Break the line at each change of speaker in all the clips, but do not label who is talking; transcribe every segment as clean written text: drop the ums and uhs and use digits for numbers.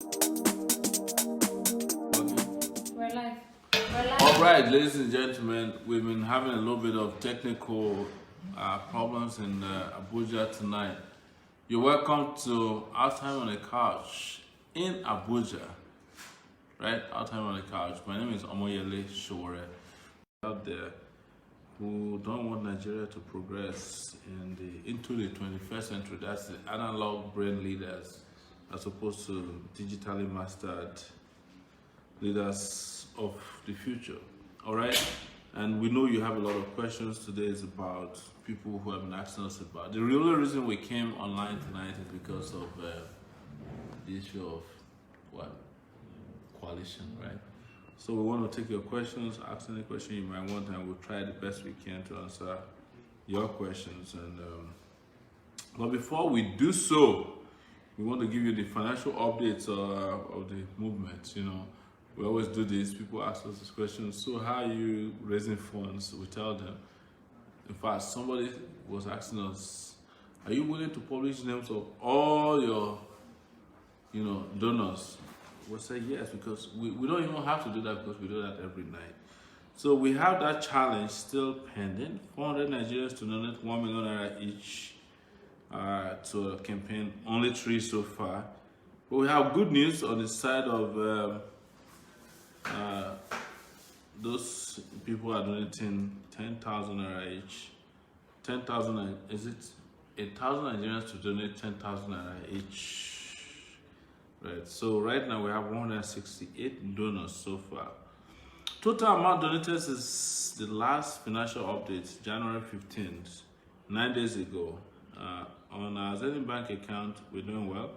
We're live. We're live.
All right, ladies and gentlemen, we've been having a little bit of technical problems in Abuja tonight. You're welcome to Our Time on the Couch in Abuja, right? Our Time on the Couch. My name is Omoyele Sowore. Out there who don't want Nigeria to progress into the 21st century. That's the analog brain leaders as opposed to digitally mastered leaders of the future. All right, and we know you have a lot of questions today. Is about people who have been asking us about. The real reason we came online tonight is because of the issue of what coalition, right? So we want to take your questions, ask any question you might want, and we'll try the best we can to answer your questions. And but before we do so, we want to give you the financial updates of the movement. You know, we always do this. People ask us this question. So how are you raising funds? We tell them. In fact, somebody was asking us, are you willing to publish names of all your, donors? We say yes, because we don't even have to do that because we do that every night. So we have that challenge still pending. 400 Nigerians to donate 1 million naira each to a campaign. Only 3 so far. But we have good news on the side of those people are donating 10,000 naira each. 10,000, is it 1,000 Nigerians to donate 10,000 naira each? Right. So right now we have 168 donors so far. Total amount donated is the last financial update, January 15th, 9 days ago. On our Zenith Bank account, we're doing well.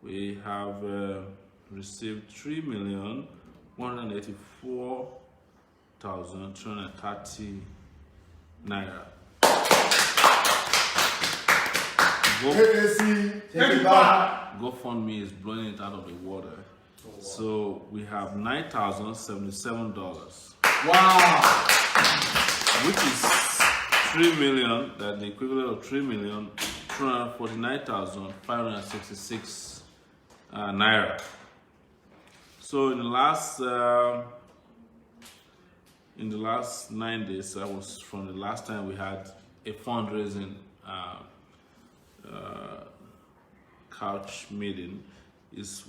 We have received 3,184,230 naira. GoFundMe is blowing it out of the water. Oh, wow. So we have $9,077.
Wow!
Which is 3 million, that's the equivalent of 3,249,566 naira. So in the last 9 days, that was from the last time we had a fundraising couch meeting,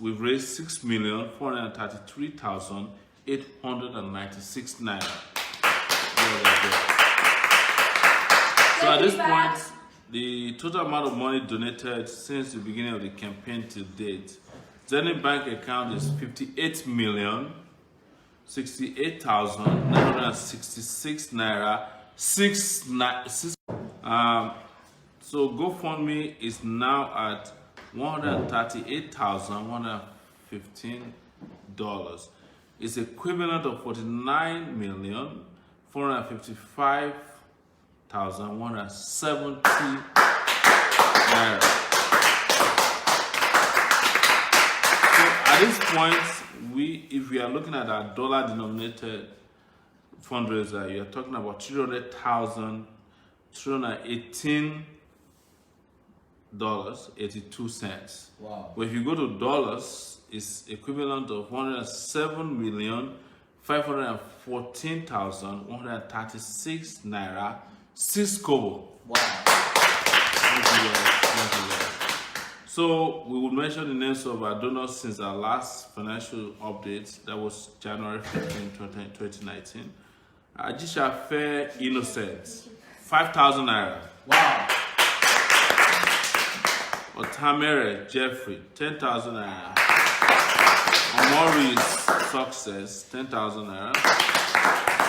we've raised 6,433,896 naira. So at this point, the total amount of money donated since the beginning of the campaign to date, Zenith Bank account is 58,068,966 naira. So GoFundMe is now at $138,115. It's equivalent of 49,455,170 naira. So at this point, if we are looking at our dollar-denominated fundraiser, you're talking about $318.82.
Wow.
But if you go to dollars, it's equivalent of 107,514,136 naira, 6 kobo.
Wow.
Thank you, Lord. So we will mention the names of our donors since our last financial update. That was January 15, 2019. Ajisha Fair Innocent, 5,000 naira.
Wow.
Otamere Jeffrey, 10,000 naira. Omori's Success, 10,000 naira.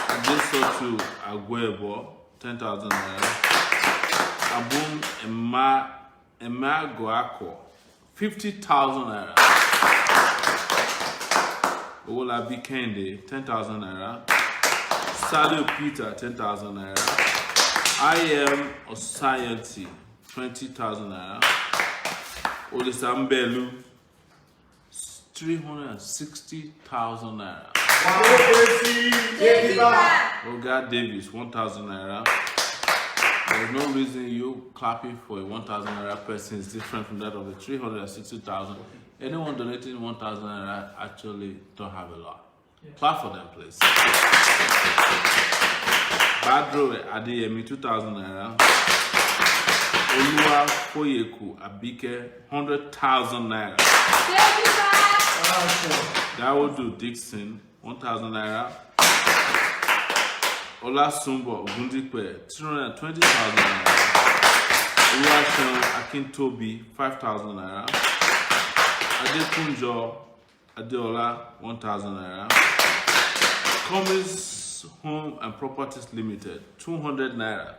Adesotu Agwebo, 10,000 naira. Abum Emagoako, 50,000 naira. Owolabi Kende, 10,000 naira. Sadio Peter, 10,000 naira. I am Osayenti, 20,000 naira. Olisambelu, 360,000 naira.
Wow.
Oga Davis, 1,000 naira. There's no reason you clapping for a 1,000 naira person is different from that of the 360,000. Anyone donating 1,000 naira actually don't have a lot. Clap for them, please. Badro Adeyemi 2,000 naira. Oluwa Foyeku Abike 100,000 naira. That will do. Dixon 1,000 naira. Ola Sumbo Ogundipe 220,000 naira. Oluwaseun Akintobi 5,000 naira. Adekunjo Adeola 1,000 naira. Cummins Home and Properties Limited 200 naira.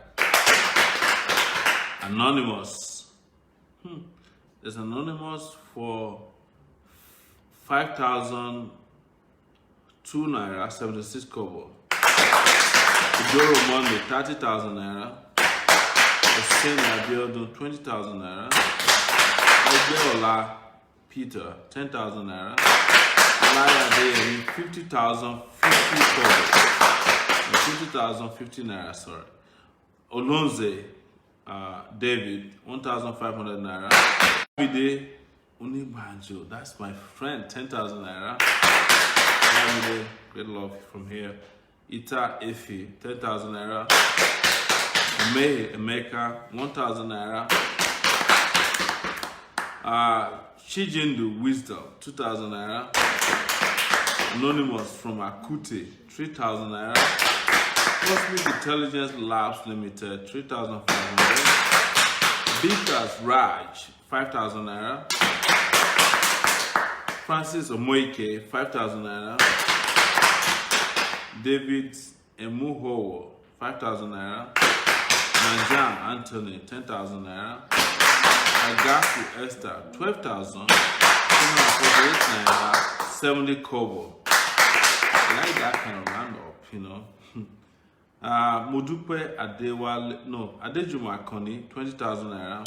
Anonymous. There's anonymous for 5,002 naira 76 kobo. Idoro Monday 30,000 naira. Hussein Abiodun 20,000 naira. Obeola Peter 10,000 naira. Olaya Adeyemi 50,050 kobo. 50,050 naira, sorry. Olonze David 1,500 naira. Davide Unibanjo, that's my friend, 10,000 naira. Davide, great love from here. Ita Efi 10,000 naira. May Emeka 1,000 naira. Chijindu Wisdom 2,000 naira. Anonymous from Akute 3,000 naira. Cosmic Intelligence Labs Limited 3,500. Bikas Raj 5,000 naira. Francis Omoyele 5,000 naira. David Emuhowo 5,000 naira. Nanjan Anthony 10,000 naira. Agaku Esther 12,248 naira 70 kobo. I like that kind of round up, you know. Modupe Adewale, no, Adejuma Akoni 20,000 naira.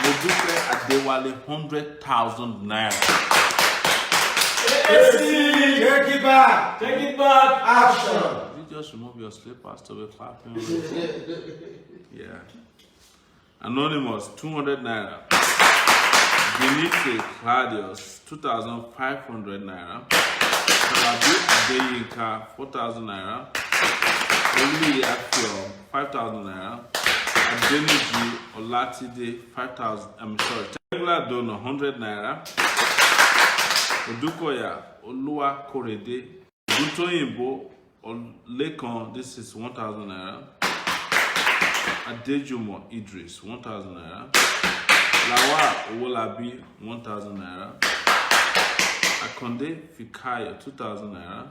Modupe Adewale 100,000 naira.
Take it back! Take it back! Action!
You just remove your slippers to be clapping. Yeah. Anonymous 200 naira. Benite Claudius 2,500 naira. Kalabi Adeyinka 4,000 naira. Oli Afio 5,000 naira. Adeniji Olatide 5,000. I'm sorry. Regular donor 100 naira. Odukoya Olua Korede. Gutoyimbo Lekon, this is 1,000 naira. Adejumo Idris 1,000 naira. Lawa Owolabi 1,000 naira. Akonde Fikayo 2,000 naira.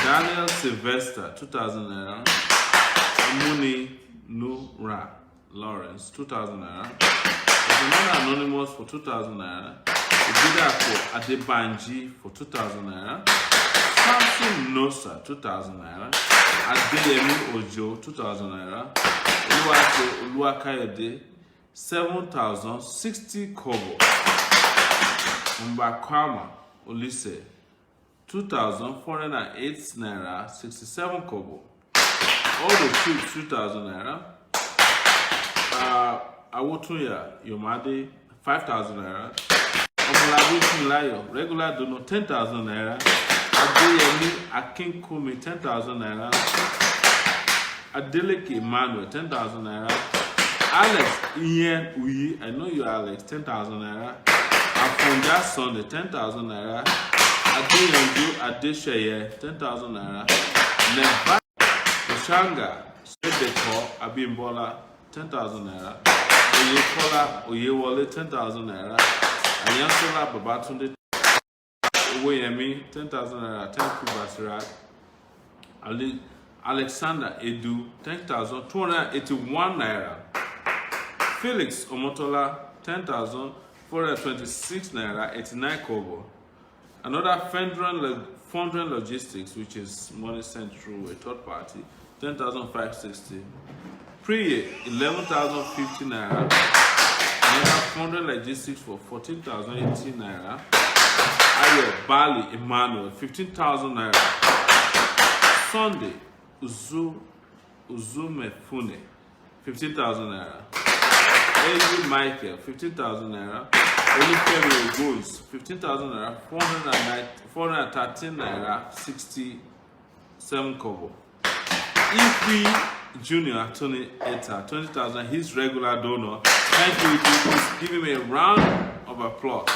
Daniel Sylvester 2,000 naira. Muni Nura Lawrence 2,000 naira. There's another anonymous for 2,000 naira. Ibidapo Adebanji for 2,000 naira. Samson Nosa 2,000 naira. Adeyemi Ojo 2,000 naira. Oluwakayode 7,060 kobo. Mbakwama Olise 2,408 naira 67 kobo. All the troops 2,000 naira. Awotunya Yomade 5,000 naira. Omolabi Funlayo regular donor 10,000 naira. Adeyemi Akinkumi 10,000 naira. Adeleke Emmanuel 10,000 naira. Alex Ian Uyi, I know you Alex, 10,000 naira. Afonja Sunday 10,000 naira. Adeyanju Adesheye 10,000 naira. Neba Oshanga Sedeko Abimbola 10,000 naira. Oyekola Oyewole 10,000 naira. Ayansola Babatunde Oweyemi 10,000 naira. Thank you, Basirat. Alexander Edu 10,281 naira. Felix Omotola 10,426 naira 89 kobo. Another Fondren Logistics, which is money sent through a third party, 10,560. Priye 11,050 naira. Another Fondren Logistics for 14,080 naira. Ayo Bali Emmanuel 15,000 naira. Sunday Uzumefune 15,000 naira. A.U. Michael, 15,000 naira. Olufemi Ogo's, 15,000 naira. 413 naira, 67 kobo. Ifi Junior, Tony Eta, 20,000. His regular donor. Thank you. Please give him a round of applause.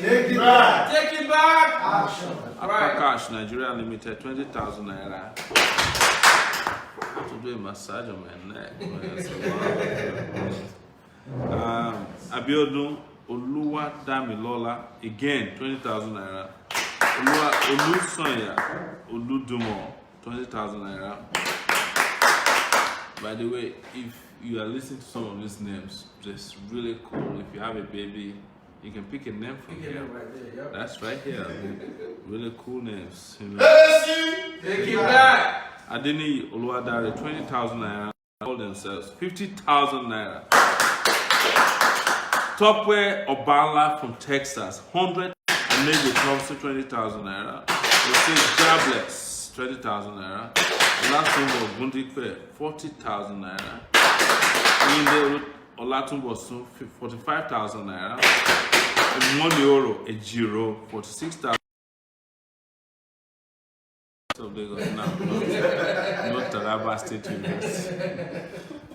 Take it back.
Take it back.
Action.
Apakash Nigeria Limited, 20,000 naira. To do a massage on my neck. Abiodun Oluwa Damilola, again 20,000 naira. Olusonya Oludumo, 20,000 naira. By the way, if you are listening to some of these names, just really cool. If you have a baby, you can pick a name from here.
Right there, yep.
That's right here. Really cool names. You know.
Take it back.
Adini Oluwadare, 20,000 naira. All themselves 50,000 naira. Topware Obala from Texas, 100. And Navy Thompson, 20,000 naira. We say Jobless, 20,000 naira. Olatunbo Gundikwe, 40,000 naira. Inde Olatunbo Sun, 45,000 naira. Monioro Ejiro, 46,000. Of Lagos now, not Taraba State University.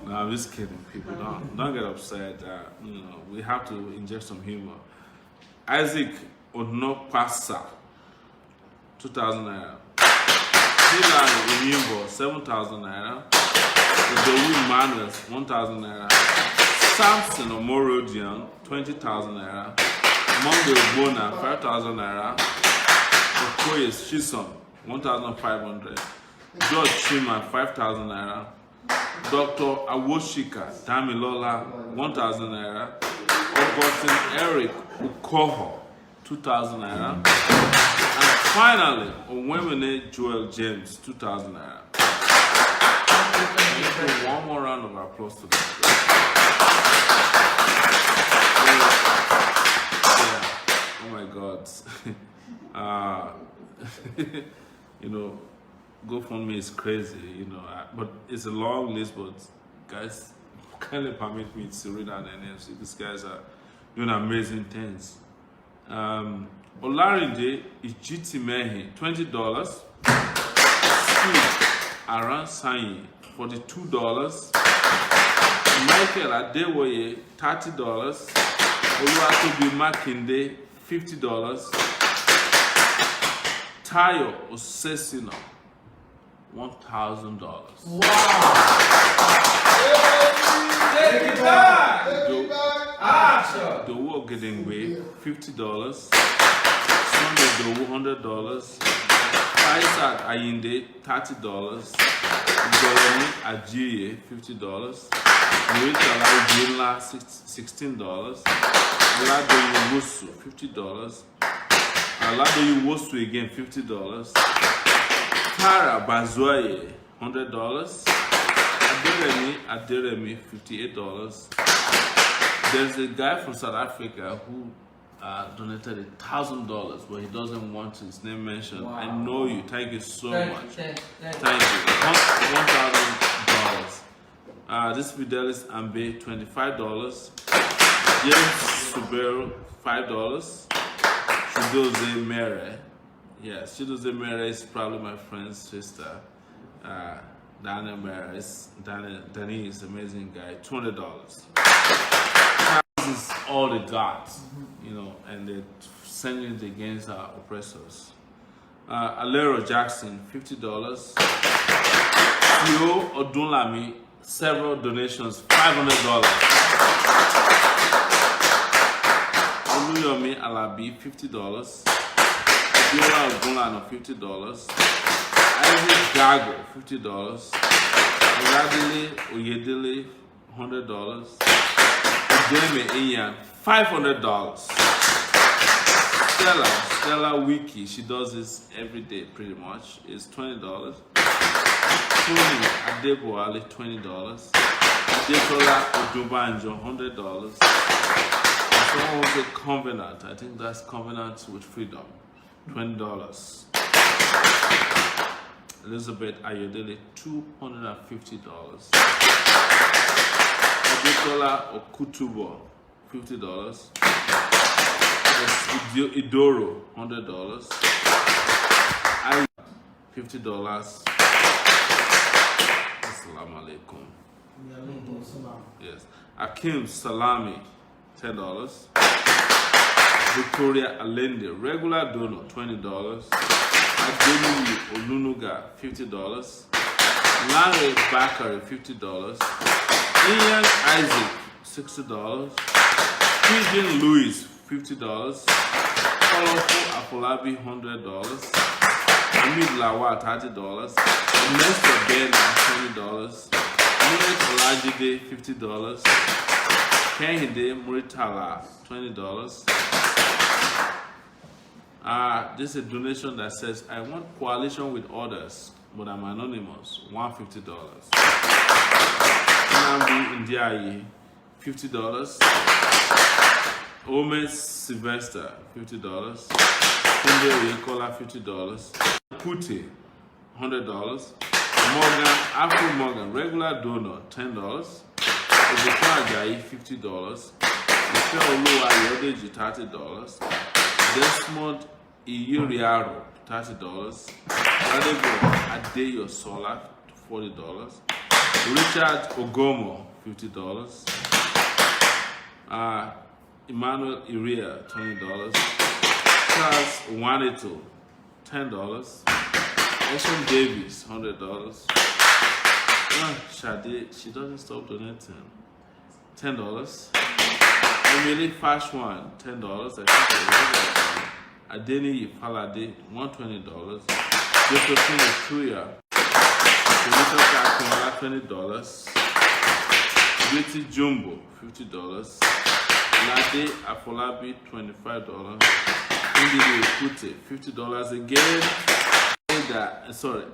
No, I'm just kidding, people. Don't get upset. You know, we have to inject some humor. Isaac Onopasa, 2,000 naira. Dylan Uyimbo, 7,000 naira. Odowu Manuel, 1,000 naira. Samson Omorodian, 20,000 naira. Mongo Bona, 5,000 naira. Okoye Shison, 1,500. George Chima, 5,000 naira. Dr. Awoshika Damilola, 1,000 naira. Augustine Eric Ukoho, 2,000 naira. And finally, Onwemene Joel James, 2,000 naira. One more round of applause to them. Yeah. Oh my God. You know, GoFundMe is crazy, you know, but it's a long list, but guys, kindly permit me to read out their names. These guys are doing amazing things. Olarinde Ijitimehi, $20. Steve Aransanyi, $42. Michael Adewoye, $30. Oluwatobi Makinde, $50. Tayo Osesino, $1,000.
Wow. Take it back. Action.
Dowu Ogedengbe, $50. Sunday Dowu, $100. Isaac Ayinde, $30. Doremi Ajiye, $50. Muritala Ujinla, $16. Oladoyin Wosu, $50. Aladoyin Wosu again, $50. Tara Bazuaye, $100. Aderemi, $58. There's a guy from South Africa who donated $1,000, but he doesn't want his name mentioned.
Wow.
I know you. Thank you so much.
Thank you.
$1,000. This Fidelis Ambe, $25. James Suberu, $5. Chidoze Mere. Yes, Chidoze Mere is probably my friend's sister. Daniel Mere. Danny is an amazing guy. $200. This is all they got, you know, and they're sending it against our oppressors. Alero Jackson, $50. Theo Odunlami, several donations, $500. Oluyomi Alabi, $50. Abiola Odunlano, $50. Isaac Gago, $50. Oladile Oyedele, $100. Jeremy Ian, $500. Stella Wiki, she does this every day pretty much, is $20. Tony Adeboale, $20. Adekola Odubanjo, $100. Someone was a Covenant, I think that's Covenant with Freedom, $20. Elizabeth Ayodele, $250. Adekola Okutubo, $50. Idoro, $100. I $50. Assalamu alaikum. Yes. Akim Salami, $10. Victoria Alende, regular donor, $20. Ademi Onunuga, $50. Larry Bakari, $50. Ian Isaac, $60. Pigeon Louis, $50. Colorful Afolabi, $100. Amid Lawal, $30. Nestor Bena, $20. Nick Olajide, $50. Kehinde Muritala, $20. This is a donation that says, I want coalition with others, but I'm anonymous, $150. Nambi Ndiaye, $50. Ome Sylvester, $50. Tunde Oyekola, $50. Puti, $100. Morgan, Afro Morgan, regular donor, $10. Obekwa Ajayi, $50. Michelle Oluwa Yodeji, $30. Desmond Iyuriaro, $30. Adebo Adeyo Sola, $40. Richard Ogomo, $50. Emmanuel Iria, $20. Charles Wanito, $10. Ashton Davis, $100. Shade, she doesn't stop donating. $10. Emily Fashwan, $10. Adeni Falade, $120. Josephine Tuya, $20. Beauty Jumbo, $50. Lade Afolabi, $25. Indidi Kute, $50 again.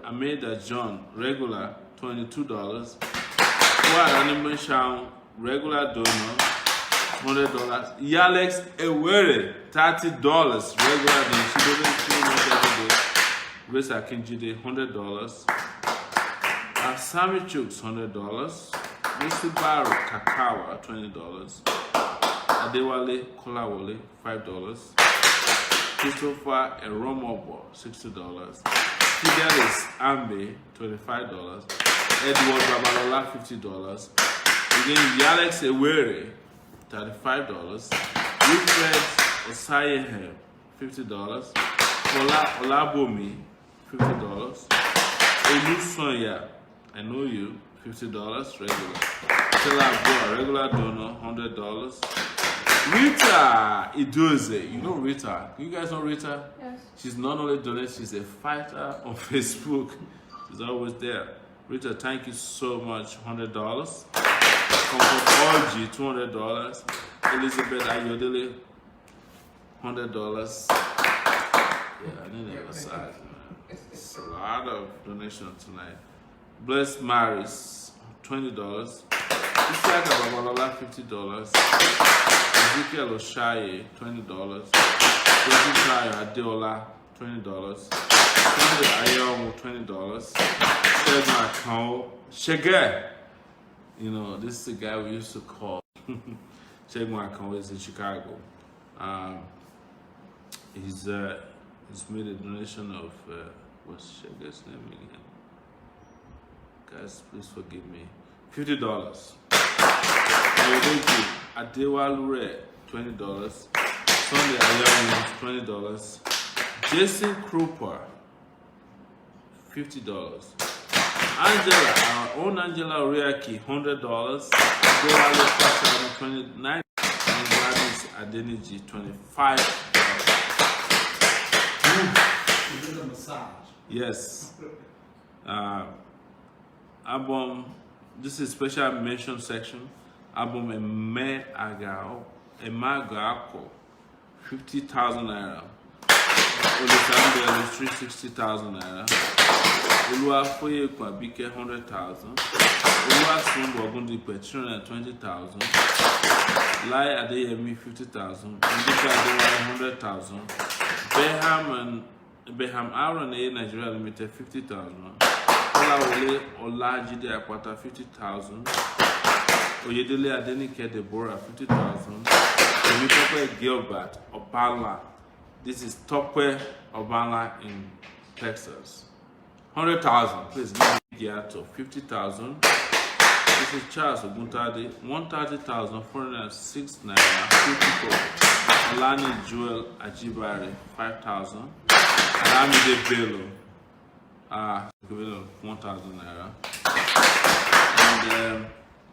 Ameda John, regular, $22. Fuad Animation, regular donor, $100. Yalex Ewere, $30, regular donor. She doesn't feel much every day. Grace Akinjide, $100. Sammy Chooks, $100. Mr. Barrow Kakawa, $20. Adewale Kolawole, $5. Christopher Eromobo, $60. Fidelis Ambe, $25. Edward Babalola, $50. Again, Yalex Ewere, $35. Wilfred Osayehe, $50. Ola Olabomi, $50. Elu Sonya, I know you, $50 regular. Stella Boa, regular donor, $100. Rita Idoze, you know Rita. You guys know Rita?
Yes.
She's not only donated, she's a fighter on Facebook. She's always there. Rita, thank you so much, $100. Comfort Orgy, $200. Elizabeth Ayodele, $100. Yeah, I need the other side. It's a lot of donations tonight. Blessed Maris, $20. Isiaka Babalola, $50. Ezekiel Oshaye, $20. Tayo Adeola, $20. Sunday Ayomu, $20. Shegun Akao, Shege. You know, this is the guy we used to call. Shegun Akao is in Chicago. He's made a donation of what's Shege's name again? Guys, please forgive me. $50. Adewalure, $20. Sunday Ayamu, $20. Jason Krupa, $50. Angela, our own Angela Oriaki, $100. Adewale Pasha, $29. And Gladys Adeniji, $25. Yes. Album, this is special mention section. Album Eme Agao, Emagako, 50,000 naira. Olisande Illustrate, 60,000 naira. Olua Foye Kwabike, 100,000. Olua Sumbo Ogundipe, 320,000. Lai Adeyemi, 50,000. Indika Adewa, 100,000. Beham and Beham Aaron A Nigeria Limited 50,000. Olawole Olajide Akwata 50,000. Oyedele Adenike Deborah 50,000. Temitope Gilbert Obala. This is Tope Obala in Texas. 100,000. Please give me gear to 50,000. This is Charles Oguntade 130,406 naira. 54. Olani Joel Ajibare 5,000. Alamide Bello equivalent of 1,000 naira. And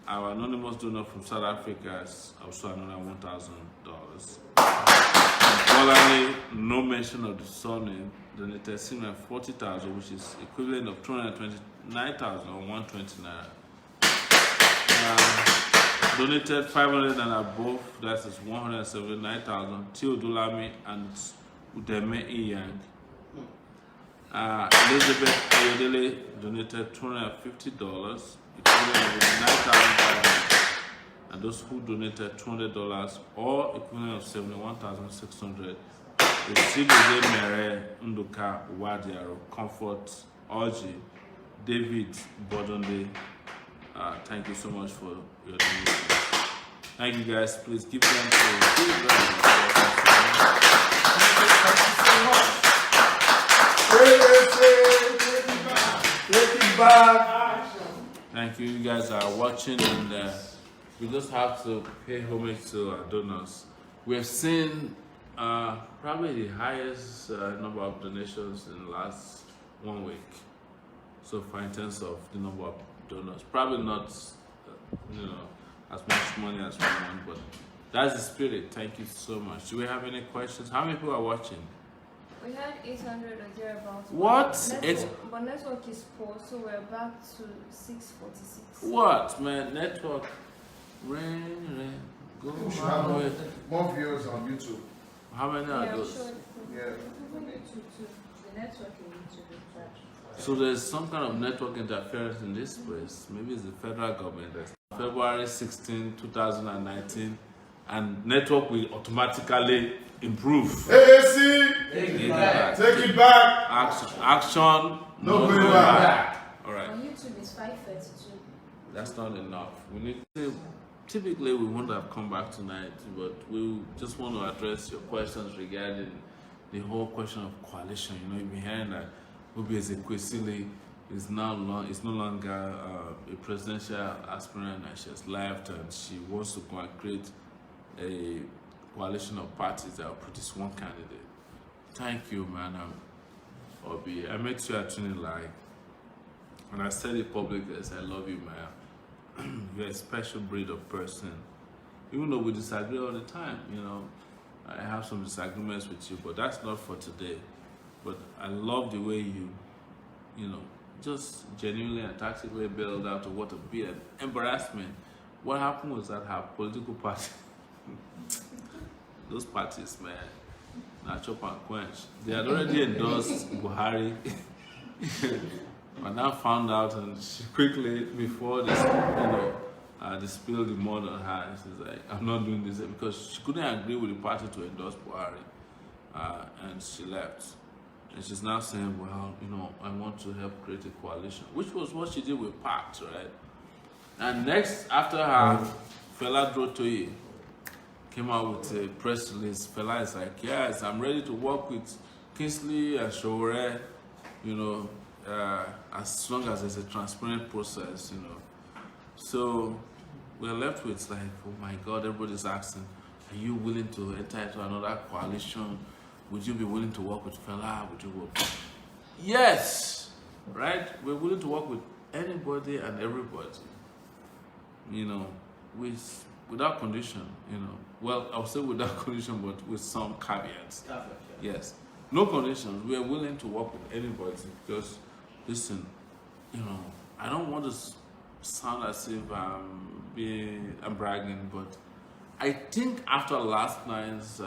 our anonymous donor from South Africa is also another $1,000. Bolani, no mention of the surname, donated 40,000, which is equivalent of 229,120 naira. Donated 500 and above, that is 179,000. Teodolami and Udeme Iyang. Elizabeth Ayodele donated $250, equivalent of 9,500. And those who donated $200 or equivalent of 71,600 received Mere Nduka Wadiaro, Comfort, Orji, David Bodonde. Thank you so much for your donation. Thank you guys. Please give them to
Take it back.
Thank you. You guys are watching, and we just have to pay homage to our donors. We have seen probably the highest number of donations in the last 1 week so far in terms of the number of donors. Probably not, as much money as we want, but that's the spirit. Thank you so much. Do we have any questions? How many people are watching?
We had 800 or thereabouts.
What?
But network is poor, so we're back to 646.
What, man? Network. Rain, go
You should
my
have
way.
more viewers on YouTube.
How many are
Yeah, I'm
those?
sure.
Yeah.
Even YouTube too. The network in YouTube is bad.
So there's some kind of network interference in this place. Maybe it's the federal government. That's February 16, 2019, and network will automatically improve.
AAC,
Take it back.
take it back.
Action.
No going back.
All right.
On YouTube it's 532.
That's not enough. We need to, typically we wouldn't have come back tonight, but we just want to address your questions regarding the whole question of coalition. You've been hearing that Obi Ezekwesili is no longer a presidential aspirant, and she has left, and she wants to create a coalition of parties that will produce one candidate. Thank you, man. Obi, I met you at Trinity Live, and I said it publicly, I said, I love you, man. You're a special breed of person. Even though we disagree all the time, I have some disagreements with you, but that's not for today. But I love the way you just genuinely and tactically bailed out of what would be an embarrassment. What happened was that her political party, those parties, man, now chop and quench. They had already endorsed Buhari. But now found out, and she quickly, before this, they spilled the mud on her, and she's like, I'm not doing this, because she couldn't agree with the party to endorse Buhari, and she left. And she's now saying, well, I want to help create a coalition, which was what she did with PACT, right? And next, after her, Fela Drotoye came out with a press release. Fela is like, yes, I'm ready to work with Kingsley and Sowore, as long as there's a transparent process, So we're left with like, oh my God, everybody's asking, are you willing to enter into another coalition? Would you be willing to work with Fela? Would you work? Yes, right? We're willing to work with anybody and everybody, without condition, Well, I'll say without condition, but with some caveats. Yes, no conditions. We are willing to work with anybody because, listen, I don't want to sound as if I'm bragging, but I think after last night's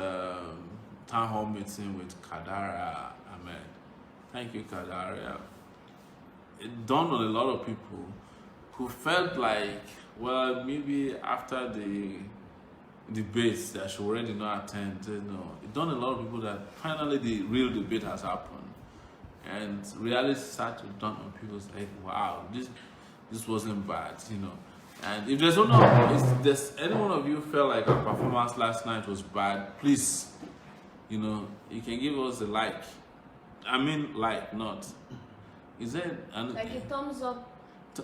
town hall meeting with Kadara Ahmed, thank you, Kadara, it dawned on a lot of people who felt like, well, maybe after the debates that Sowore did not attend. It done a lot of people that finally the real debate has happened. And reality started to dawn on people's like, wow, this wasn't bad, And if there's any one of you felt like our performance last night was bad, please, you can give us a like. I mean, like, not. Is there
like a thumbs up?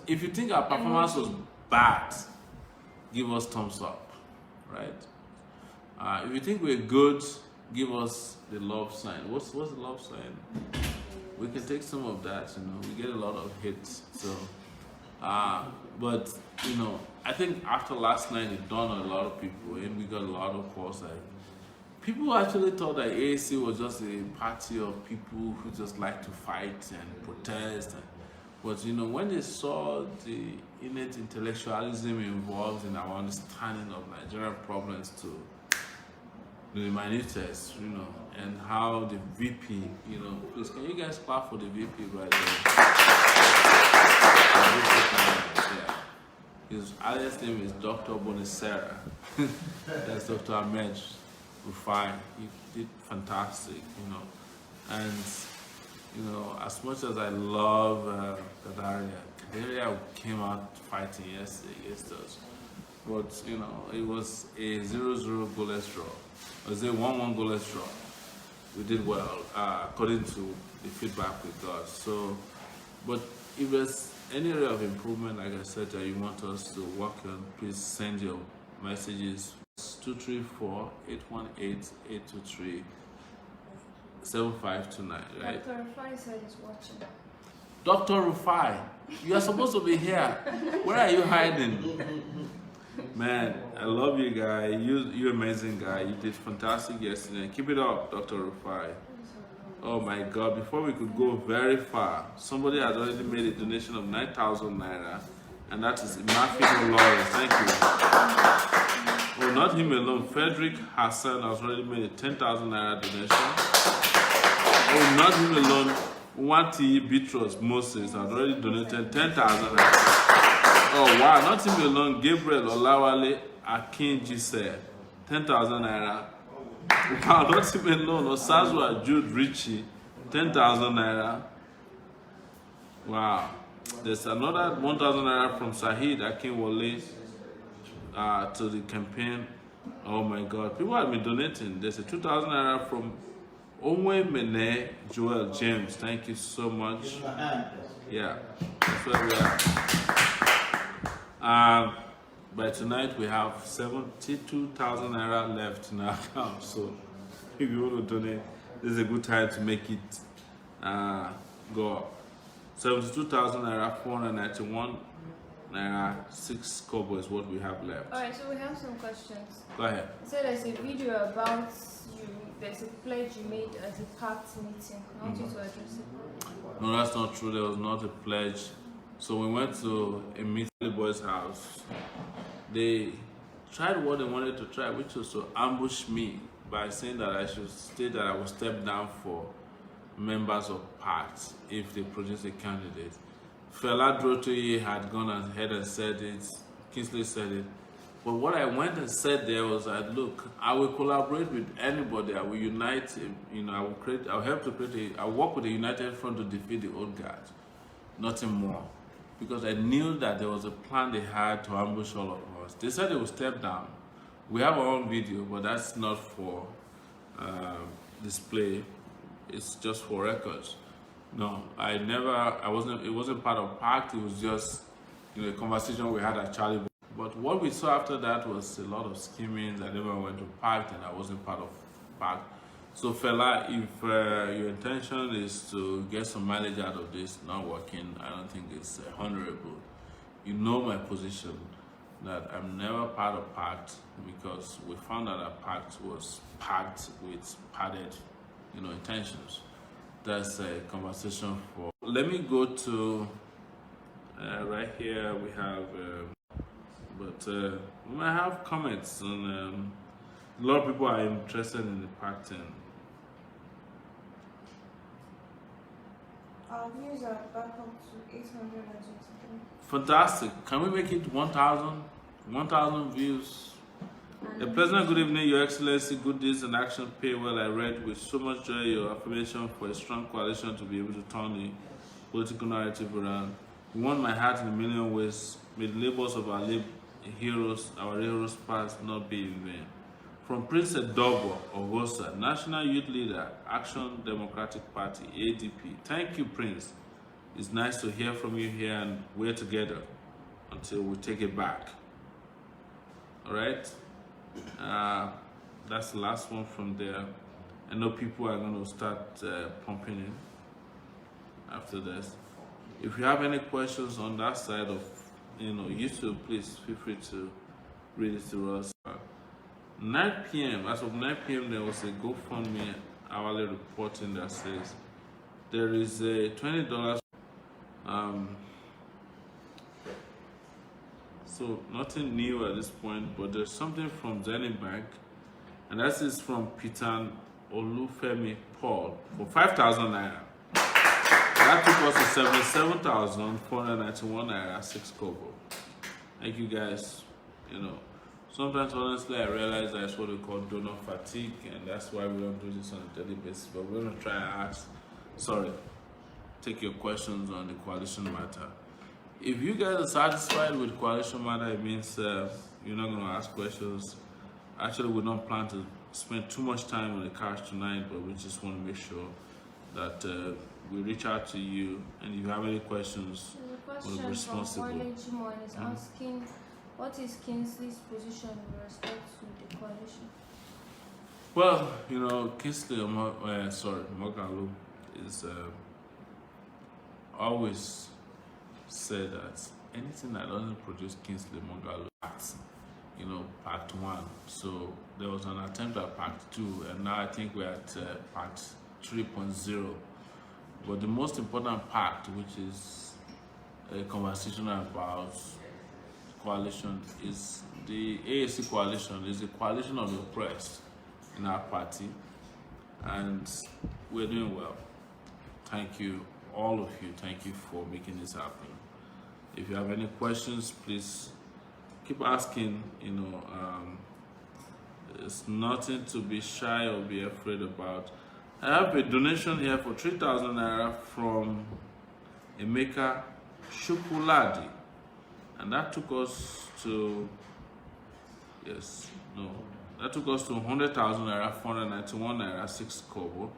If you think our performance was bad, give us thumbs up, right? If you think we're good, give us the love sign. What's the love sign? We can take some of that, we get a lot of hits. So, but, I think after last night, it dawned on a lot of people, and we got a lot of calls. Like, people actually thought that AAC was just a party of people who just like to fight and protest. But, when they saw the innate intellectualism involved in our understanding of Nigerian problems to the minutest, and how the VP, please, can you guys clap for the VP right there? Yeah. His alias name is Dr. Bonisera. That's Dr. Ahmed Rufai. He did fantastic, And, as much as I love Kadaria came out fighting yesterday against us. But, it was a 0-0 goalless draw. It was a 1-1 goalless draw. We did well, according to the feedback we got. So, but if there's any area of improvement, like I said, that you want us to work on, please send your messages. 234-818-823-7529, right?
Dr. Rufai said he's watching.
Dr. Rufai, you are supposed to be here. Where are you hiding? Man, I love you, guy. You're amazing, guy. You did fantastic yesterday. Keep it up, Dr. Rufai. Oh my God! Before we could go very far, somebody has already made a donation of 9,000 naira, and that is Imafid Lawrence. Thank you. Oh, not him alone. Frederick Hassan has already made a 10,000 naira donation. Oh, not him alone. Wati Beatrice Moses has already donated 10,000 naira. Oh wow, not him alone. Gabriel Olawale Akinjise, 10,000 naira. Wow, not him alone. Osazwa Jude Richie, 10,000 naira. Wow. There's another 1,000 naira from Sahid Akinwole to the campaign. Oh my God, people have been donating. There's a 2,000 naira from Omoyele Joel James. Thank you so much. Yeah, that's where we are. By tonight we have 72,000 naira left in our account. So if you want to donate, this is a good time to make it go up. 72,000 naira, 491 naira, 6 kobo is what we have left.
Alright, so we have some questions.
Go ahead.
So there's a video about you, there's a pledge you made at a packed meeting. I want you to address it.
No, that's not true. There was not a pledge. So we went to a meeting boy's house. They tried what they wanted to try, which was to ambush me by saying that I should state that I would step down for members of PACT if they produce a candidate. Fela Drotoye had gone ahead and said it. Kingsley said it. But what I went and said there was that, look, I will collaborate with anybody. I will unite, I'll help to create I'll work with a united front to defeat the old guard. Nothing more. Because I knew that there was a plan they had to ambush all of us. They said they would step down. We have our own video, but that's not for display. It's just for records. No, it wasn't part of PACT. It was just, a conversation we had at Charlie. But what we saw after that was a lot of scheming. I never went to PACT and I wasn't part of PACT. So Fela, if your intention is to get some mileage out of this, not working, I don't think it's honorable. You know my position, that I'm never part of PACT because we found out that PACT was packed with padded, intentions. That's a conversation for. Let me go to right here. We have, we might have comments on. A lot of people are interested in the PACT thing.
Our views are back up to 823.
Fantastic. Can we make it 1,000? 1,000 views? A pleasant good evening, Your Excellency. Good deeds and action pay well. I read with so much joy your affirmation for a strong coalition to be able to turn the political narrative around. You won my heart in a million ways. May the labors of our heroes past not be in vain. From Prince Edobo Ogosa, National Youth Leader, Action Democratic Party, ADP. Thank you, Prince. It's nice to hear from you here, and we're together until we take it back. All right? That's the last one from there. I know people are going to start pumping in after this. If you have any questions on that side of YouTube, please feel free to read it to us. 9 p.m. As of 9 p.m. there was a GoFundMe hourly reporting that says there is a $20. So nothing new at this point, but there's something from Zenith Bank, and that is from Peter Olufemi Paul for 5,000 naira. That took us to 77,491 naira 6 kobo. Thank you guys. Sometimes honestly I realize that's what we call donor fatigue, and that's why we don't do this on a daily basis. But we're gonna try and take your questions on the coalition matter. If you guys are satisfied with coalition matter, it means you're not going to ask questions. Actually, we don't plan to spend too much time on the cash tonight, but we just want to make sure that we reach out to you, and if you have any questions, we'll be responsible.
From is asking, what is Kingsley's position with respect to the coalition?
Well, Kingsley Moghalu is always said that anything that doesn't produce Kingsley Moghalu part 1. So there was an attempt at part 2, and now I think we're at part 3.0. But the most important part, which is a conversation about coalition, is the AAC coalition. Is the coalition of the oppressed in our party, and we're doing well. Thank you, all of you. Thank you for making this happen. If you have any questions, please keep asking. It's nothing to be shy or be afraid about. I have a donation here for 3,000 naira from Emeka Shukuladi, and that took us to 100,000 naira 491 naira 6 kobo.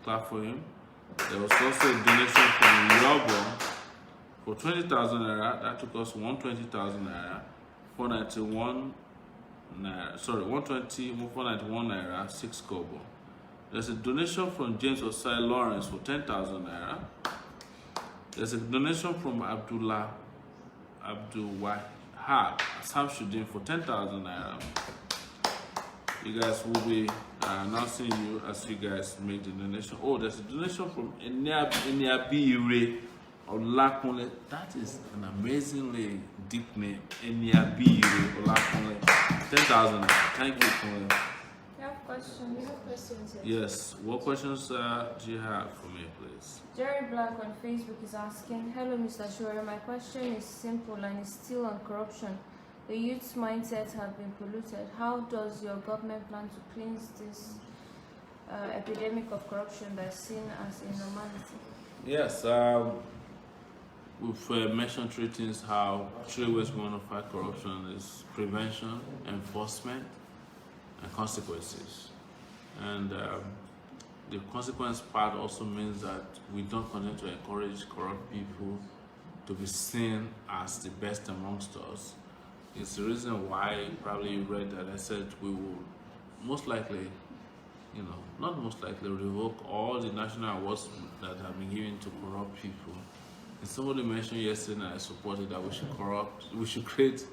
Clap for him. There was also a donation from Yobo for 20,000 naira. That took us 120,000 naira 491 naira 6 kobo. There's a donation from James Osai Lawrence for 10,000 naira. There's a donation from Abdul Wahab Samshuddin for 10,000 naira. You guys will be announcing you as you guys make the donation. Oh, there's a donation from Eniabire Olakunle. That is an amazingly deep name. Eniabire Olakunle. 10,000. Thank you, Kunle.
You have questions? We have questions here.
Yes. What questions do you have for me, please?
Jerry Black on Facebook is asking, hello Mr. Sowore, my question is simple and is still on corruption. The youth's mindsets have been polluted. How does your government plan to cleanse this epidemic of corruption that's seen as a normality?
Yes, we've mentioned 3 things, how 3 ways we want to fight corruption is prevention, enforcement, and consequences. And the consequence part also means that we don't continue to encourage corrupt people to be seen as the best amongst us. It's the reason why probably you read that I said we will most likely, not most likely, revoke all the national awards that have been given to corrupt people. And somebody mentioned yesterday, and I supported that we should create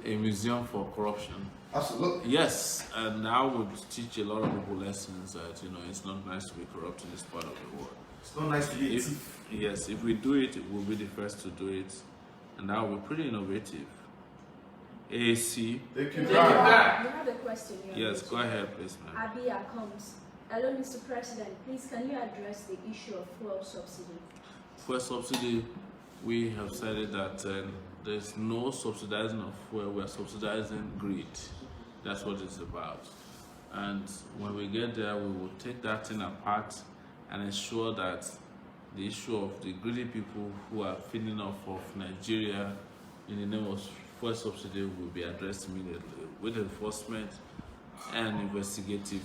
a museum for corruption.
Absolutely.
Yes, and I would teach a lot of people lessons that it's not nice to be corrupt in this part of the world.
It's not nice to be a thief.
Yes, if we do it, we'll be the first to do it, and that will be pretty innovative. AAC.
Take it
Take it
back.
back.
You have a question here.
Yes, go ahead, please, ma'am.
Abia comes. Hello, Mr. President. Please, can you address the issue of fuel subsidy?
Fuel subsidy, we have said it that there's no subsidizing of fuel, we're subsidizing greed. That's what it's about. And when we get there, we will take that thing apart and ensure that the issue of the greedy people who are feeding off of Nigeria in the name of fuel subsidy will be addressed immediately with enforcement and investigative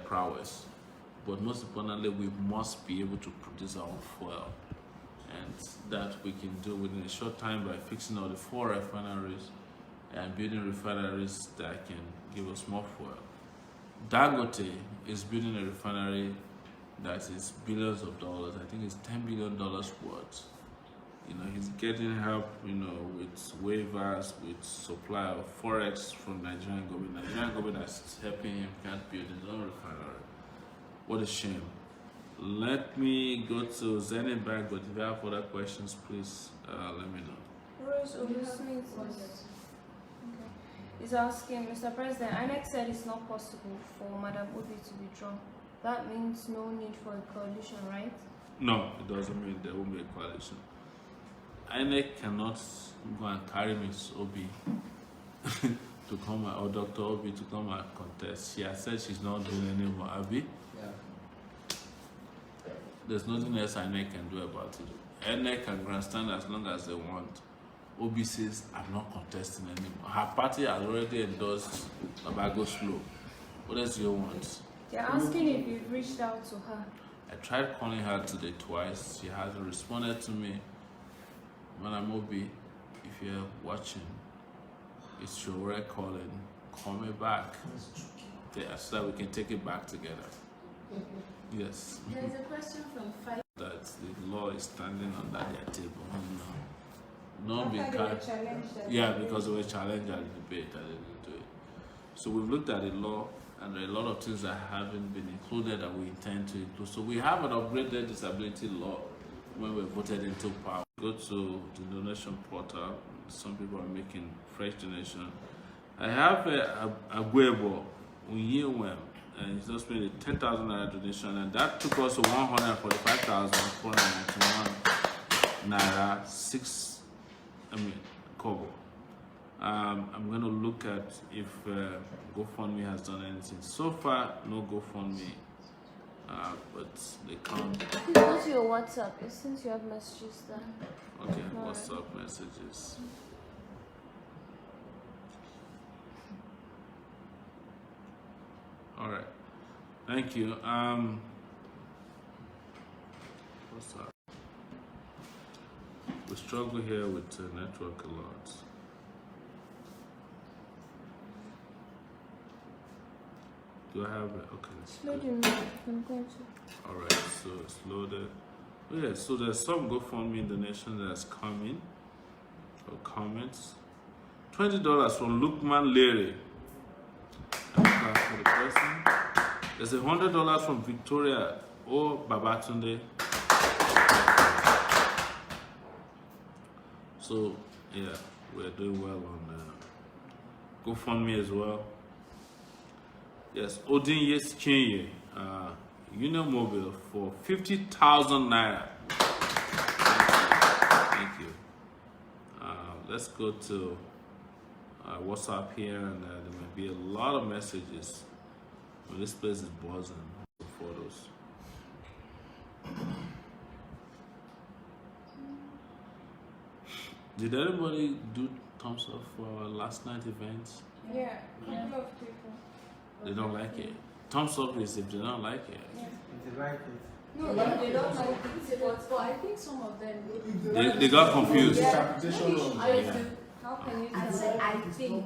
prowess. But most importantly, we must be able to produce our own fuel, and that we can do within a short time by fixing all the 4 refineries and building refineries that can give us more fuel. Dangote is building a refinery that is billions of dollars. I think it's $10 billion worth. You know, he's getting help, you know, with waivers, with supply of forex from Nigerian government. Nigerian government is helping him, can't build his own refinery. What a shame. Let me go to Zenith Bank, but if you have other questions, please let me know.
Rose Smith is asking, Mr. President, INEC said it's not possible for Madam Obi to be drawn. That means no need for a coalition, right?
No, it doesn't mean there won't be a coalition. INEC cannot go and carry Ms. Obi to come, or Dr. Obi to come and contest. She has said she's not doing anymore, Abi. There's nothing else INEC can do about it. INEC can grandstand as long as they want. Obi says, I'm not contesting anymore. Her party has already endorsed Abago Slow. What else do you want?
They're asking if you've reached out to her.
I tried calling her today twice. She hasn't responded to me. Madam Obi, if you're watching, it's Sowore calling. Call me back. So that we can take it back together. Yes.
There is a question from 5.
That the law is standing under their table. No, because because they were challenged at the debate that they didn't do it. So we've looked at the law, and there are a lot of things that haven't been included that we intend to include. So we have an upgraded disability law when we voted into power. Go to the donation portal. Some people are making fresh donation. I have a Agwebo Unyewem, and he's just made a 10,000 naira donation, and that took us to 145,491 naira 6. Kobo. I'm going to look at if GoFundMe has done anything. So far, no GoFundMe, but they can't.
If you go to your WhatsApp, since you have messages there.
Okay, WhatsApp messages. All right, thank you. What's up? We struggle here with network a lot. Do I have it? Okay.
It's loading now. I'm going to.
Alright, so it's loaded. Oh, yeah, so there's some GoFundMe donation that's coming. For comments. $20 from Lukman Leary. For the person. There's $100 from Victoria or Babatunde. So, yeah, we're doing well on GoFundMe as well. Yes, Odin Yes Chenye, Union Mobile for 50,000 naira. Thank you. Let's go to WhatsApp here, and there might be a lot of messages. Well, this place is buzzing with photos. Did anybody do thumbs up for our last night event?
Yeah, a couple of people.
They don't like it. Thumbs up is if they don't like it.
Yeah.
If they like it.
No, they don't like it, but I think some of them.
They got confused.
Yeah.
Interpretation wrong.
How can you
I
tell?
said I think.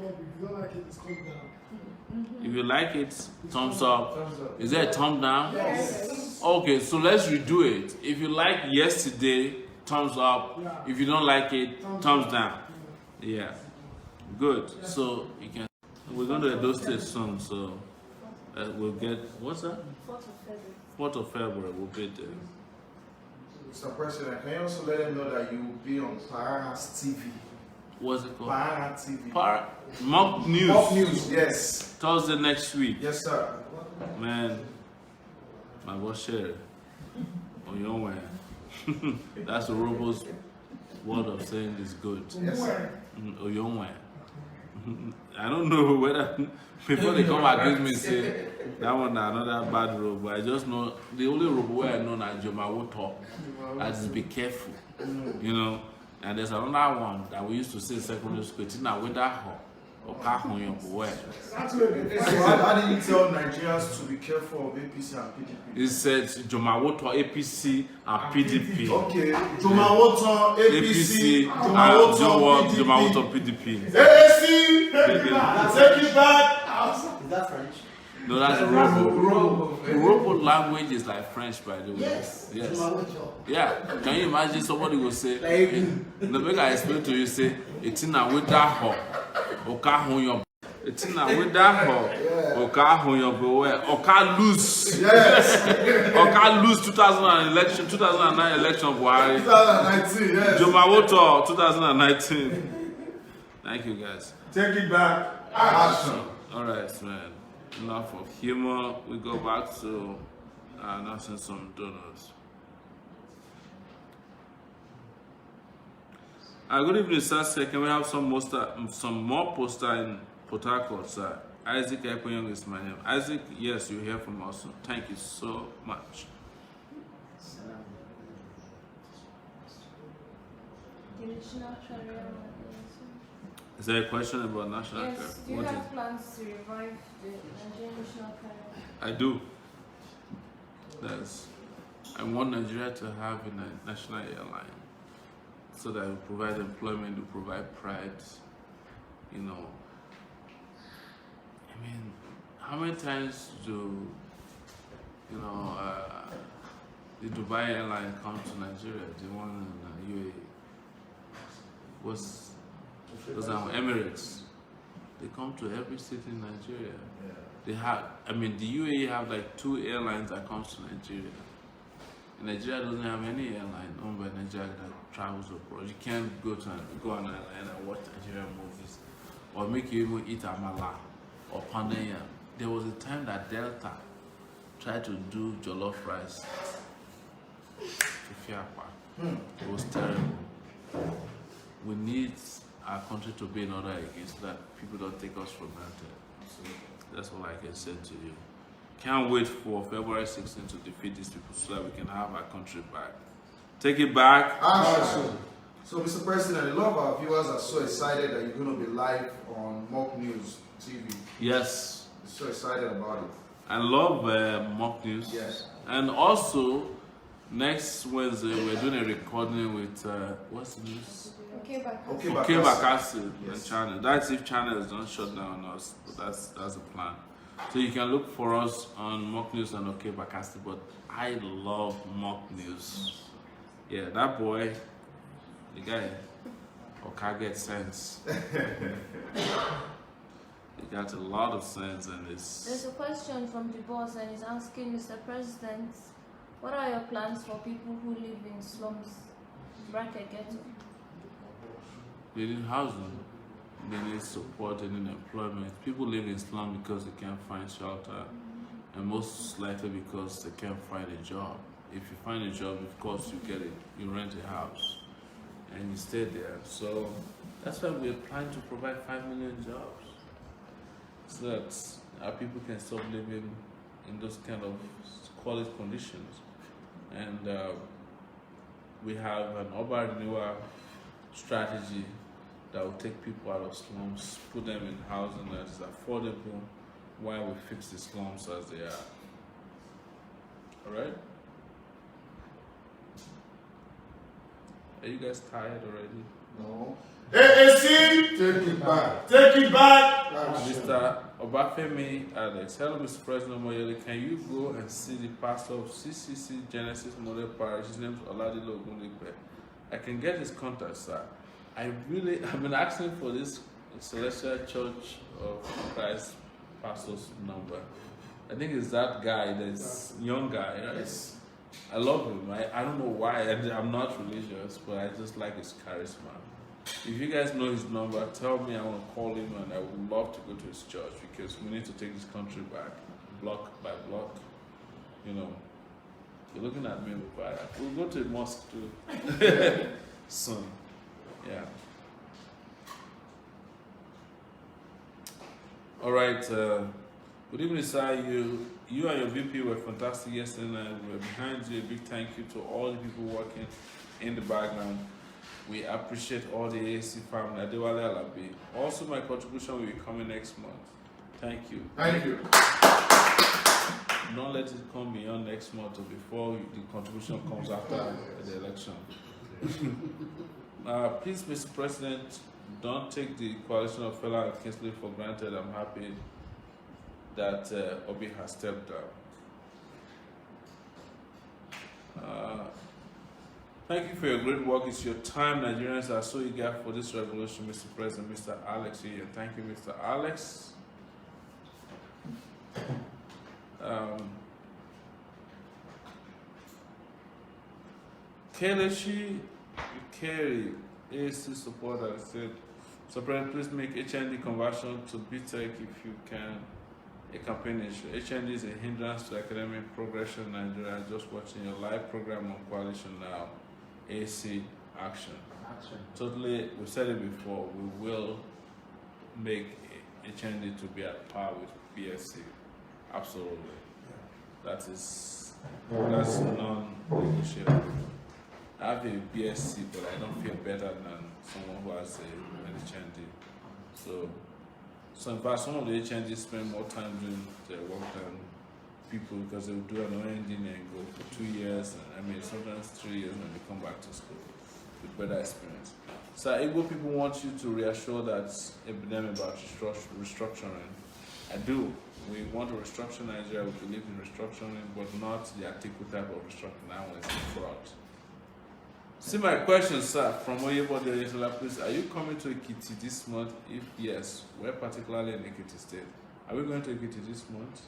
If you like it, thumbs up.
Thumbs up.
Is there a thumb down?
Yes.
Okay, so let's redo it. If you like yesterday, thumbs up. If you don't like it, thumbs down. Yeah. Good. So you can. We're going to Edo State soon, so we'll get. What's that?
4th of February.
4th of February. We'll be there.
Mr. President, can you also let them know that you will be on Paranas TV?
What's it called?
Paranas TV.
Mock News.
Mock News, yes.
Thursday next week.
Yes, sir.
Man, my boss Sherry. On your way. That's the Robo's word of saying is good.
Yes, sir.
Oyonwe. I don't know whether before they come against me say that one na another bad robe, but I just know the only robe where I know na Jomawoto. I just be careful, you know. And there's another one that we used to say in secondary school. It's not with that hole.
So how do you tell Nigerians to be careful of APC and PDP?
It says Jomawoto, APC, and PDP.
Okay, Jomawoto, APC,
Jomawoto, PDP.
APC, take it back.
Is that French?
No, that's Robo. Robo language is like French, by the way.
Yes.
Yeah. Can you imagine somebody will say, the way I explain to you, say, it's in a with that hole. It's in a with that hole. Oka lose.
Yes.
Oka lose 2009 election. Buhari.
2019, yes.
Jomawoto 2019. Thank you guys.
Take it back. Action.
Alright, man. Enough of humor. We go back to announcing some donors. Good evening, sir. Can we have some more poster in Port Harcourt, sir? Isaac Ekwenyong is my name. Isaac, yes, you hear from us. Thank you so much. Is there a question about national care?
Yes. Do you have plans to revive the Nigerian national care?
I do. I want Nigeria to have a national airline so that we provide employment, we provide pride. You know, I mean, how many times do the Dubai airline come to Nigeria? The one in UAE those are Emirates. They come to every city in Nigeria.
Yeah.
They have, I mean, the UAE have like 2 airlines that comes to Nigeria. And Nigeria doesn't have any airline owned by Nigeria that travels abroad. You can't go on an airline and watch Nigerian movies, or make you even eat amala or pandanya. There was a time that Delta tried to do jollof rice. It was terrible. We need our country to be in order again so that people don't take us for granted. So that's all I can say to you. Can't wait for February 16th to defeat these people so that we can have our country back. Take it back.
Action. So, Mr. President, a lot of our viewers are so excited that you're going to be live on Mock News TV.
Yes.
So excited about it.
I love Mock News.
Yes.
And also, next Wednesday, we're doing a recording with, what's the news?
Okay,
Bakassi,
Yes.
channel. That's if channels don't shut down on us, but that's the plan. So you can look for us on Mock News and Okay Bakassi, but I love Mock News. Yeah, that boy, the guy, Oka gets sense. He got a lot of sense, and
There's a question from the boss, and he's asking, Mr. President, what are your plans for people who live in slums, bracket ghetto?
they need housing, they need support, they need employment. People live in slum because they can't find shelter, and most likely because they can't find a job. If you find a job, of course you rent a house, and you stay there. So that's why we're planning to provide 5 million jobs, so that our people can stop living in those kind of quality conditions. And we have an urban renewal strategy that will take people out of slums, put them in housing that is affordable while we fix the slums as they are. Alright? Are you guys tired already?
No. AAC! Take it back. Take it back.
Mr. Obafemi Alex, hello Mr. President Omoyele, can you go and see the pastor of CCC Genesis Model Parish? His name is Oladile Ogunlepe. I can get his contact, sir. I've been asking for this Celestial Church of Christ pastor's number. I think it's that guy, this young guy, right?
Yes.
I love him. I don't know why. I'm not religious, but I just like his charisma. If you guys know his number, tell me. I want to call him, and I would love to go to his church because we need to take this country back, block by block. You know, you're looking at me, but we'll go to the mosque too soon. Yeah. All right. Good evening, sir. You and your VP were fantastic yesterday night. We were behind you. A big thank you to all the people working in the background. We appreciate all the AAC family. Adewale Alabi. Also, my contribution will be coming next month. Thank you.
Thank you.
Don't let it come beyond next month or before the contribution comes after the election. Please, Mr. President, don't take the coalition of Fela and Kingsley for granted. I'm happy that Obi has stepped down. Thank you for your great work. It's your time. Nigerians are so eager for this revolution, Mr. President. Mr. Alex here. Thank you, Mr. Alex. Kelechi Kerry, AAC supporter, said, "So, President, please make HND conversion to BTech if you can. A campaign issue. HND is a hindrance to academic progression in Nigeria. Just watching your live program on Coalition Now. AC Action. Totally, we said it before, we will make HND to be at par with BSc. Absolutely. That's non-negotiable. I have a BSc, but I don't feel better than someone who has an HND. So in fact, some of the HNDs spend more time doing their work than people because they will do an OND and go for 2 years, and sometimes 3 years when they come back to school with better experience. So Igbo people want you to reassure them about restructuring. I do. We want to restructure Nigeria. We believe in restructuring, but not the article type of restructuring. That one is fraud. See my question, sir, from Oyebode, please. Are you coming to Ekiti this month? If yes, where particularly in Ekiti State? Are we going to Ekiti this month?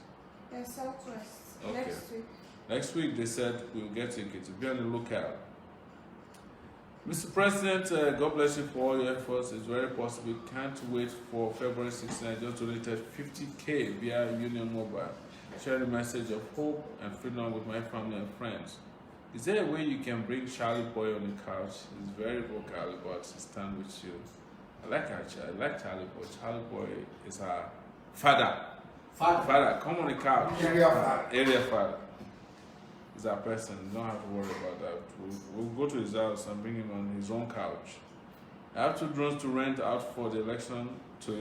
Yes, Southwest.
Okay.
Next week.
Next week, they said we'll get to Ekiti. Be on the lookout. Mr. President, God bless you for all your efforts. It's very possible. Can't wait for February 16th. I just donated 50K via Union Mobile. Share the message of hope and freedom with my family and friends. Is there a way you can bring Charlie Boy on the couch? He's very vocal about his stand with you. I like Charlie Boy. Charlie Boy is our father. Father, come on the couch. Area father. Is our person. You don't have to worry about that. We'll go to his house and bring him on his own couch. I have 2 drones to rent out for the election to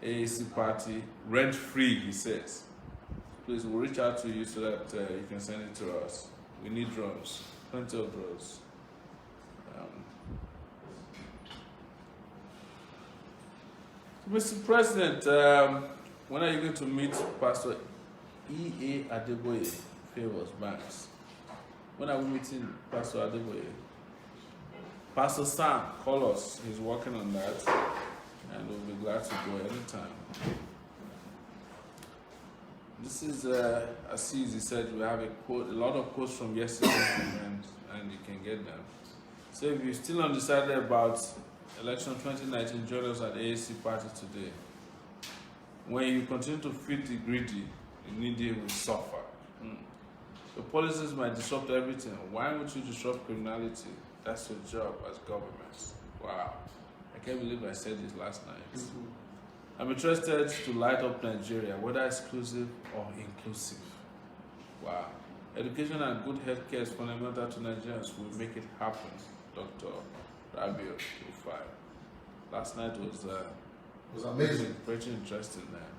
AAC party. Rent free, he says. Please, we'll reach out to you so that you can send it to us. We need drones. Plenty of drones. Mr. President, when are you going to meet Pastor E.A. Adeboye, Favors Banks? When are we meeting Pastor Adeboye? Pastor Sam, call us. He's working on that, and we'll be glad to go anytime. This is, Aziz, he said, we have a lot of quotes from yesterday, and you can get them. So if you're still undecided about election 2019, join us at AAC party today. When you continue to feed the greedy, the needy will suffer. The policies might disrupt everything. Why would you disrupt criminality? That's your job as government. Wow. I can't believe I said this last night. I'm interested to light up Nigeria, whether exclusive or inclusive. Wow. Education and good healthcare is fundamental to Nigerians. We'll make it happen. Dr. Rabio, 25. Last night was
amazing.
Pretty interesting there.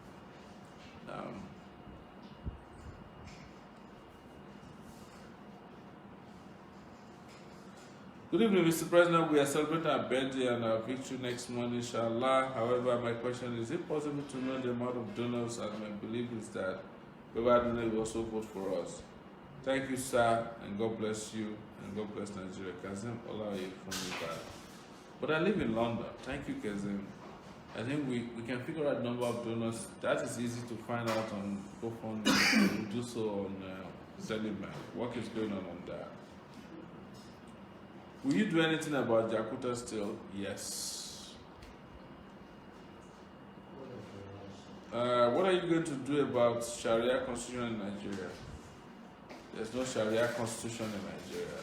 Good evening, Mr. President. We are celebrating our birthday and our victory next month, inshallah. However, my question is it possible to know the amount of donors? And my belief is that whoever donors will also vote for us. Thank you, sir, and God bless you, and God bless Nigeria. Kazim Olaye from Dubai. But I live in London. Thank you, Kazim. I think we can figure out the number of donors. That is easy to find out on GoFundMe. We'll do so on Zenith. Work is going on that. Will you do anything about Jakarta still? Yes. What are you going to do about Sharia constitution in Nigeria? There's no Sharia constitution in Nigeria.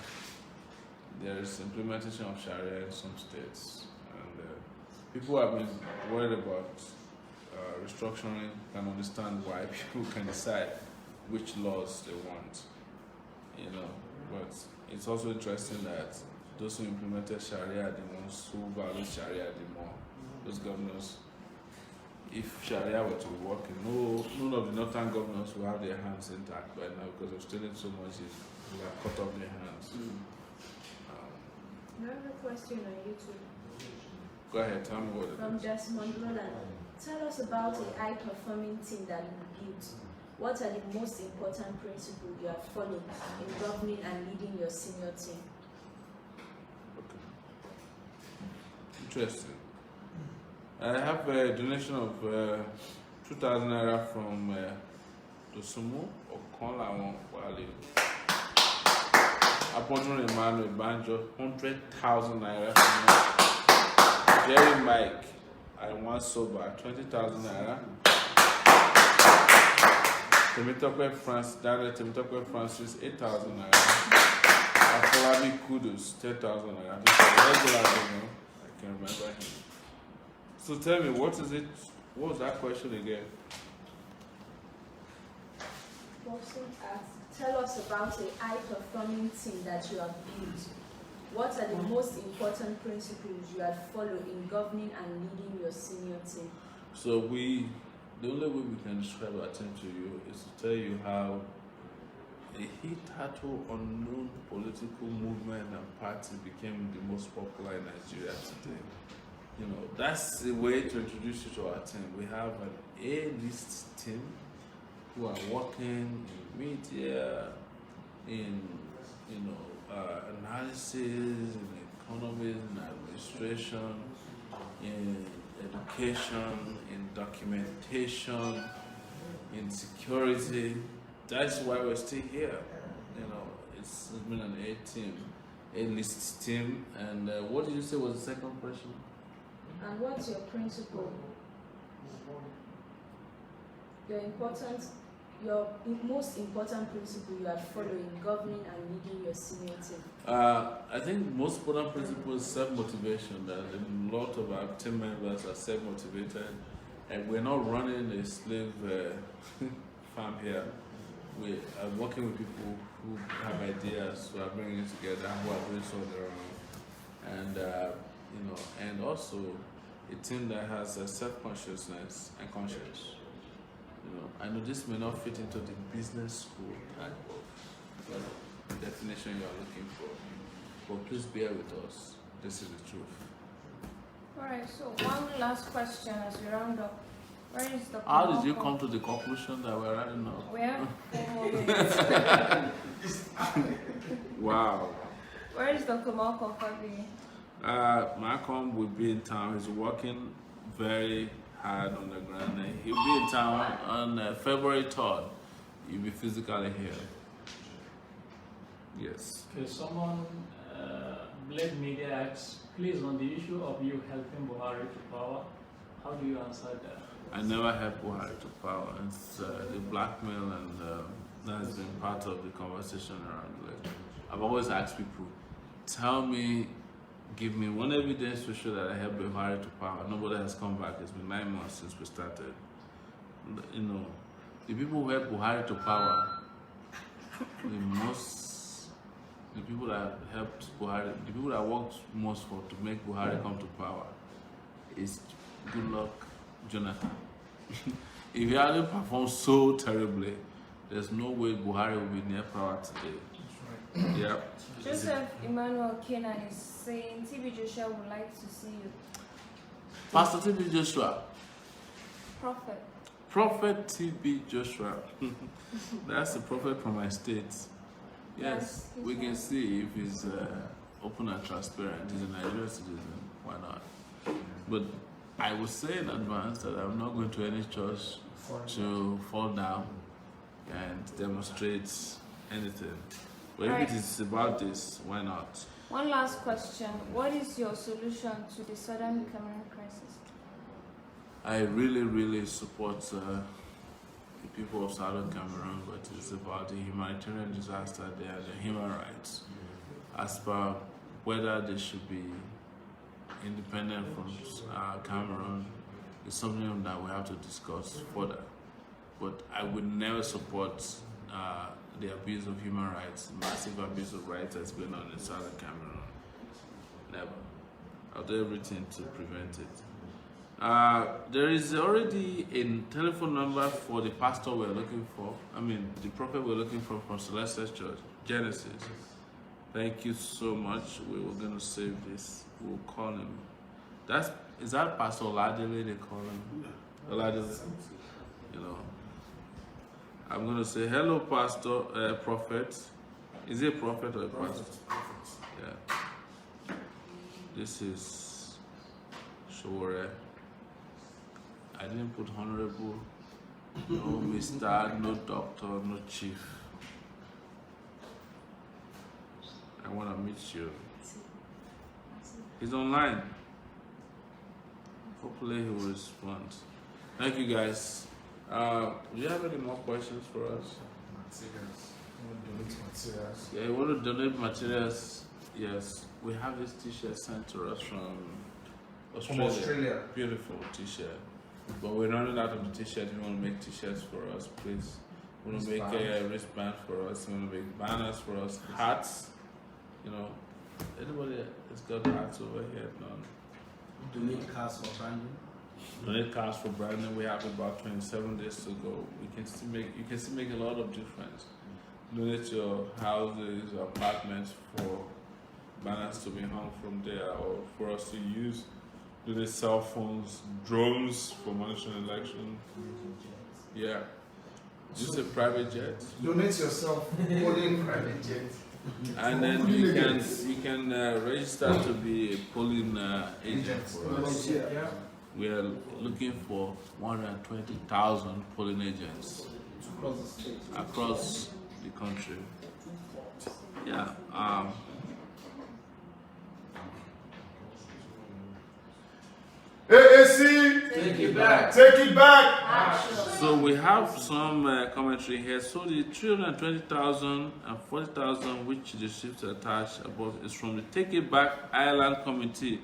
There is implementation of Sharia in some states. And people have been worried about restructuring, can understand why people can decide which laws they want. But it's also interesting that those who implemented Sharia are the ones who value Sharia the more. Those governors, if Sharia were to be working, none of the northern governors will have their hands intact by now because of stealing so much, they have cut off their hands.
I have a question on YouTube.
Go ahead, tell me what it
From
is.
Desmond Roland. Tell us about a high-performing team that you built. What are the most important principles you have followed in governing and leading your senior team?
Okay. Interesting. I have a donation of 2,000 naira from Dosumu Okonlawon Wale. Apodun Emmanuel Banjo, 100,000 naira from Jerry Mike, I want sober, 20,000 naira. Temitope Francis, 8,000 naira. Afolabi Kudos, 10,000 naira. This is a regular donor. I can remember him. So tell me, what is it? What was that question again?
Person asks, tell us about a high-performing team that you have built. What are the most important principles you have followed in governing and leading your senior team?
So the only way we can describe our team to you is to tell you how a hitherto unknown political movement and party became the most popular in Nigeria today. That's the way to introduce you to our team. We have an A-list team who are working in media, in analysis, in economy, in administration, in education, in documentation, in security. That's why we're still here. It's been an A-list team. And what did you say was the second question?
And what's your principle? Your most important principle you have followed in governing and leading your senior team?
I think most important principle is self-motivation. That a lot of our team members are self-motivated, and we're not running a slave farm here. We are working with people who have ideas, who are bringing it together, who are doing so on their own, and also a team that has a self-consciousness and conscience. I know this may not fit into the business school type of definition you are looking for, but please bear with us. This is the truth.
Alright, so one last question as we round up. Where is the
How did you
Komoko?
come to the conclusion that we're running up?
Where?
Wow.
Where is the Komoko family?
Malcolm will be in town. He's working very hard on the ground. He'll be in town on February 3rd. You'll be physically here. Yes.
Okay, someone, Blade Media asks, please, on the issue of you helping Buhari to power, how do you answer that?
I never helped Buhari to power. It's the blackmail, and that has been part of the conversation around it. I've always asked people, give me one evidence to show that I helped Buhari to power. Nobody has come back. It's been 9 months since we started. The people who helped Buhari to power, the people that helped Buhari, the people that worked most to make Buhari come to power is Goodluck Jonathan. If he hadn't performed so terribly, there's no way Buhari will be near power today. Yeah.
Joseph Emmanuel Kenan is saying TB Joshua would like to see you.
Pastor TB Joshua. Prophet TB Joshua. That's the prophet from my state. Yes, we can see if he's open and transparent. He's a Nigerian citizen. Why not? But I will say in advance that I'm not going to any church to fall down and demonstrate anything. But if it is about this, why not?
One last question. What is your solution to the Southern Cameroon crisis?
I really, really support the people of Southern Cameroon, but it's about the humanitarian disaster there, the human rights. As per whether they should be independent from Cameroon It's something that we have to discuss further. But I would never support the abuse of human rights, massive abuse of rights that's going on in Southern Cameroon. Never. I'll do everything to prevent it. There is already a telephone number for the pastor we're looking for. The prophet we're looking for from Celestial Church, Genesis. Thank you so much. We were going to save this. We'll call him. Is that Pastor Oladele they call him? Oladele. I'm going to say, hello, Pastor, Prophet. Is he a prophet or a pastor? Yeah. This is Sowore. I didn't put honorable. No Mr., no doctor, no chief. I want to meet you. He's online. Hopefully he will respond. Thank you guys. Do you have any more questions for us?
Materials. You want to donate materials?
Yeah, you want to donate materials? Yes. We have this t-shirt sent to us from Australia. Beautiful t-shirt. But we're running out of the t-shirt. If you want to make t-shirts for us, please. We want to make a wristband for us. We want to make banners for us. Hats. Anybody has got hats over here? None.
Donate cars for branding.
Donate cars for branding. We have about 27 days to go. You can still make a lot of difference. Donate your houses, apartments for banners to be hung from there, or for us to use. Donate cell phones, drones for monitoring election. Yeah. Just a private jet.
Donate yourself. Polling private jet.
And then you can register to be a polling agent for us.
Yeah.
We are looking for 120,000 polling agents across the country. Yeah.
AAC,
Take it back.
take it back.
So we have some commentary here. So the 320,000 and 40,000 which the ships attached above is from the Take It Back Island Committee,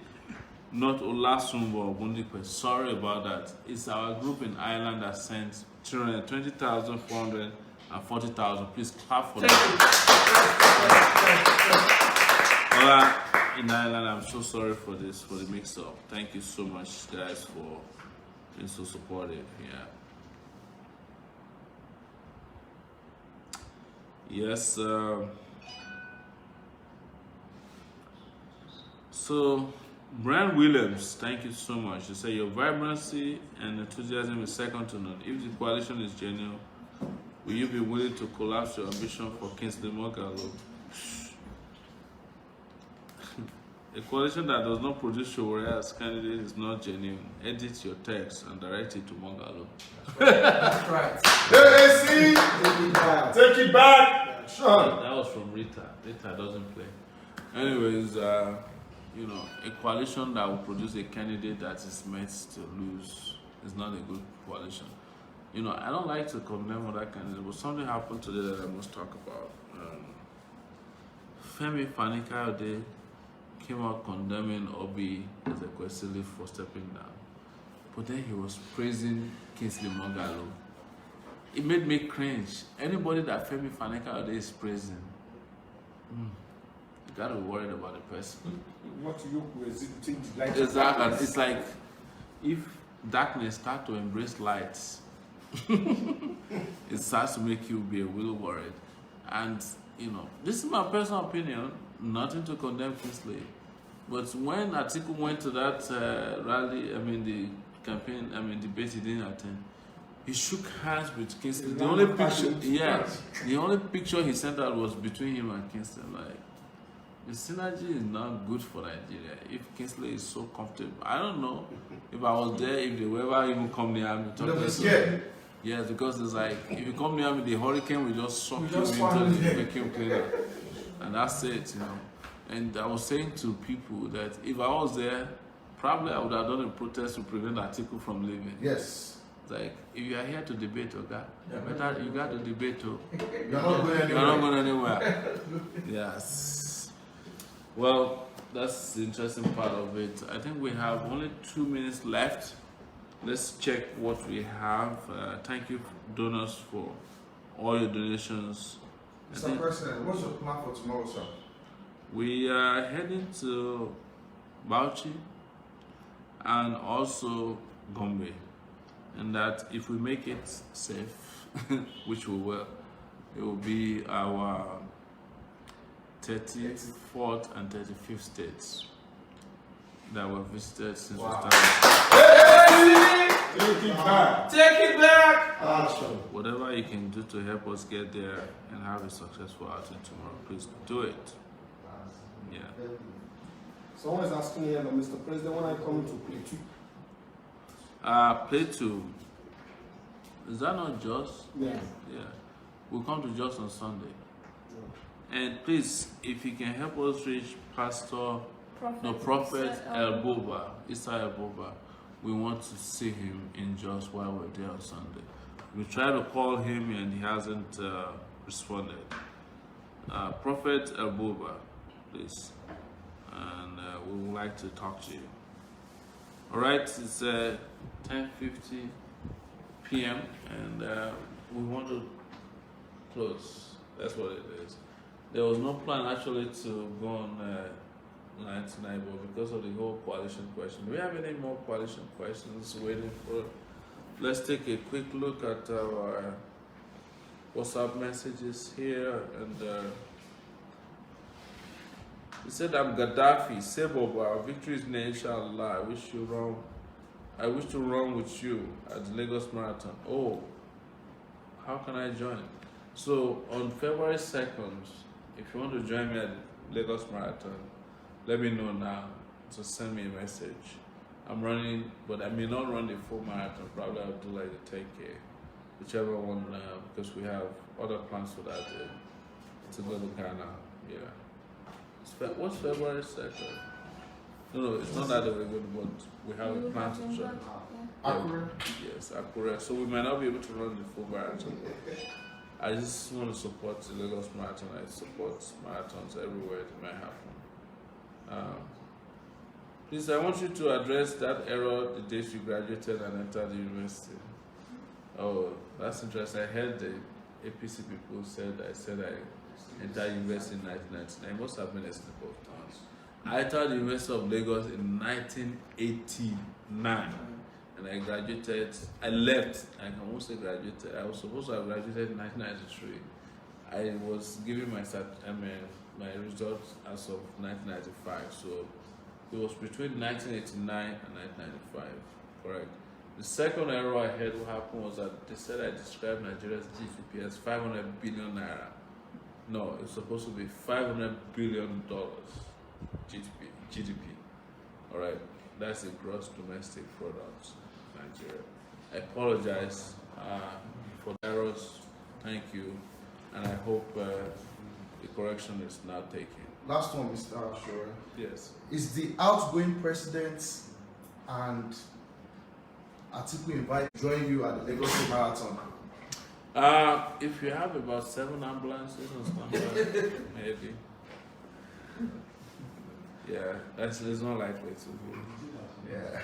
not Olasumbo or Bundikwe. Sorry about that. It's our group in Ireland that sent 320,000, 400 and 40,000. Please clap for that. Hola, in Ireland, I'm so sorry for this, for the mix-up. Thank you so much, guys, for being so supportive. Yeah. Yes. So, Brian Williams, thank you so much. You say your vibrancy and enthusiasm is second to none. If the coalition is genuine, will you be willing to collapse your ambition for Kingsley Moghalu? A coalition that does not produce Sowore as candidate is not genuine. Edit your text and direct it to Moghalu.
That's right.
AAC, take it back. Sure.
That was from Rita. Rita doesn't play. Anyways, a coalition that will produce a candidate that is meant to lose is not a good coalition. I don't like to condemn other candidates, but something happened today that I must talk about. Femi Fani-Kayode came out condemning Obi Ezekwesili for stepping down. But then he was praising Kingsley Moghalu. It made me cringe. Anybody that Femi Fani-Kayode is praising, you gotta be worried about the person.
What you think like
Exactly. It's like if darkness starts to embrace light, it starts to make you be a little worried. And this is my personal opinion, nothing to condemn Kingsley. But when Atiku went to that rally, the campaign, debate he didn't attend, he shook hands with Kingsley. The only picture he sent out was between him and Kingsley. Like, the synergy is not good for Nigeria. If Kingsley is so comfortable, I don't know if I was there, if they will ever even come near me. Yes, because it's like, if you come near me, the hurricane will just suck you into the vacuum cleaner. And that's it, And I was saying to people that if I was there, probably I would have done a protest to prevent Atiku from leaving.
Yes.
It's like, if you are here to debate, you got to debate too.
You're not going anywhere.
You're not going anywhere. Yes. Well, that's the interesting part of it. I think we have only 2 minutes left. let's check what we have. Thank you, donors, for all your donations. I
Mr.
think
President, what's your plan for tomorrow, sir?
we are heading to Bauchi and also Gombe, and that if we make it safe, which we will, it will be our 34th and 35th states that were visited since
Wow.
we started.
Take it back.
Take it back!
Whatever you can do to help us get there and have a successful outing tomorrow, please do it. Yeah.
Someone is asking here, Mr. President, when I come to Plateau.
Plato. Is that not Jos?
Yeah.
Yeah. We'll come to Jos on Sunday. And please, if you can help us reach Prophet El Boba, Isa El Boba, we want to see him in Jos while we're there on Sunday. We tried to call him and he hasn't responded. Prophet El Boba, please. And we would like to talk to you. All right, it's 10:50 p.m. and we want to close. That's what it is. There was no plan actually to go on line tonight, but because of the whole coalition question, do we have any more coalition questions waiting for? Let's take a quick look at our WhatsApp messages here. And he said, "I'm Gaddafi. Say, Bobo, our victory is near, inshallah. I wish to run with you at the Lagos Marathon." Oh, how can I join? So on February 2nd, if you want to join me at Lagos Marathon, let me know now. So send me a message. I'm running, but I may not run the full marathon. Probably I'll do like the 10K, whichever one, because we have other plans for that day to go to Ghana. Yeah. What's February 2nd? No, it's not that we're good, but we have a plan to join.
Accurate?
Yes, Akure. So we might not be able to run the full marathon. I just want to support the Lagos Marathon. I support marathons everywhere it might happen. Please, I want you to address that error the day you graduated and entered the university. Oh, that's interesting. I heard the APC people said I entered university in 1999. It must have been a slip of tongue. I entered the University of Lagos in 1989. And I graduated, I left, I can almost say graduated. I was supposed to have graduated in 1993. I was giving my my results as of 1995. So it was between 1989 and 1995, correct? The second error I heard what happened was that they said I described Nigeria's GDP as 500 billion naira. No, it's supposed to be $500 billion GDP. All right, that's the gross domestic product. Nigeria. I apologize for the errors. Thank you, and I hope the correction is now taken.
Last one, Mr. Sowore.
Yes.
Is the outgoing president and Atiku invited to join you at the Lagos Marathon?
If you have about 7 ambulances on standby, maybe. Yeah, it's not likely to be.
Yeah.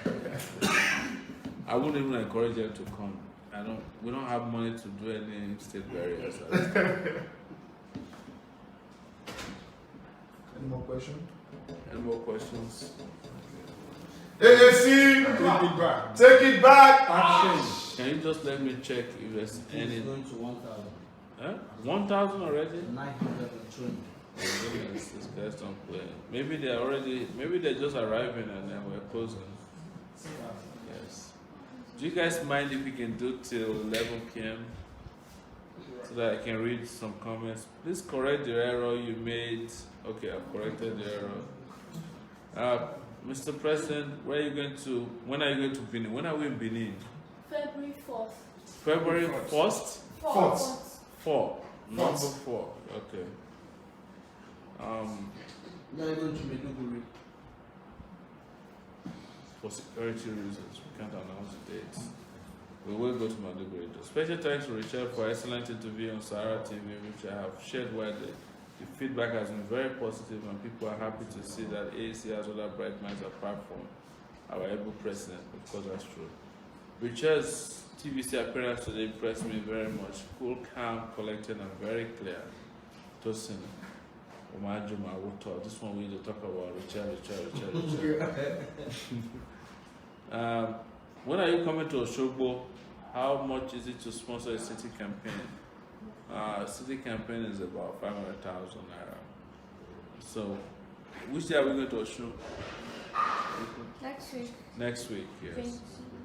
I wouldn't even encourage them to come. We don't have money to do any state barriers.
Any more questions?
Any more questions?
AAC!
Take it back.
Take it back!
Action.
Can you just let me check if there's
It's
any?
going to 1,000.
Huh? 1,000 already?
920.
Oh, goodness, these guys don't play. Maybe they're just arriving and then we're closing. Yes. Do you guys mind if we can do till 11 p.m. so that I can read some comments? Please correct the error you made. Okay, I've corrected the error. Mr. President, when are you going to Benin? When are we in Benin?
February 4th.
February 1st?
Fourth.
4. Number 4. Okay.
You are going to Maiduguri.
For security reasons, we can't announce the dates. We will go to Maiduguri. Special thanks to Richard for excellent interview on Sahara TV, which I have shared widely. The feedback has been very positive, and people are happy to see that AAC has other bright minds apart from our able president. Of course, that's true. Richard's TVC appearance today impressed me very much. Cool, calm, collected, and very clear. Tosin, Omajuma, Woto. This one we need to talk about. Richard. When are you coming to Oshogbo? How much is it to sponsor a city campaign? City campaign is about 500,000 naira. So, which day are we going to Oshogbo?
Next week.
Next week, yes.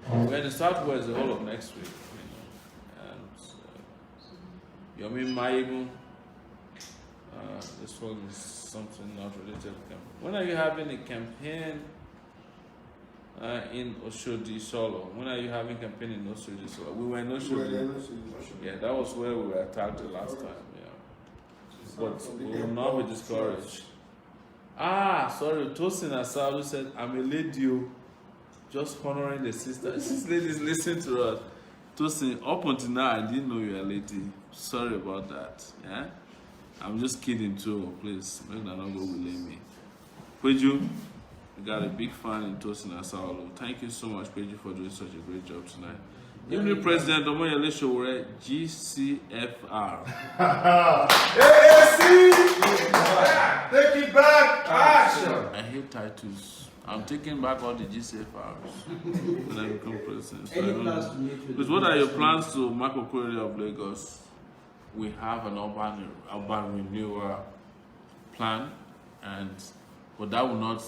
20.
We're in the southwest the whole of next week. You know. And Yomi Maimu, this one is something not related to campaign. When are you having a campaign in Oshodi Solo? When are you having a campaign in Oshodi Solo? We were in Oshodi. Yeah, that was where we were attacked the last time. Yeah. But we will not be discouraged. Sorry, Tosin Asadu said, I'm a lady, just honoring the sister. This ladies listen to us. Tosin, up until now, I didn't know you're a lady. Sorry about that. Yeah? I'm just kidding too, please. Make that not go blame me. Peju, we got a big fan in Tosin Asadu. Thank you so much, Peju, for doing such a great job tonight. Evening President Omoyele Sowore, GCFR.
AAC! Take it back! Action!
I hate titles. I'm taking back all the GCFRs when I become president. So
Any plans to meet with?
But what are your plans to Marco Corridor of Lagos? We have an urban renewal plan, but that will not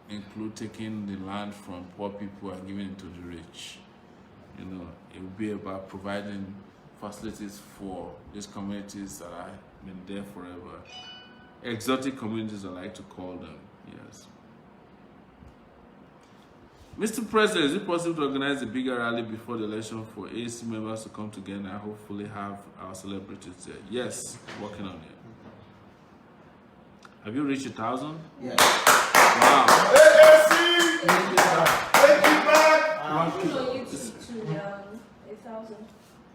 include taking the land from poor people and giving it to the rich. You know, it will be about providing facilities for these communities that have been there forever. Exotic communities, I like to call them, yes. Mr. President, is it possible to organize a bigger rally before the election for AAC members to come together and hopefully have our celebrities there? Yes, working on it. Have you reached 1,000?
Yes.
Wow.
AAC! Take it back!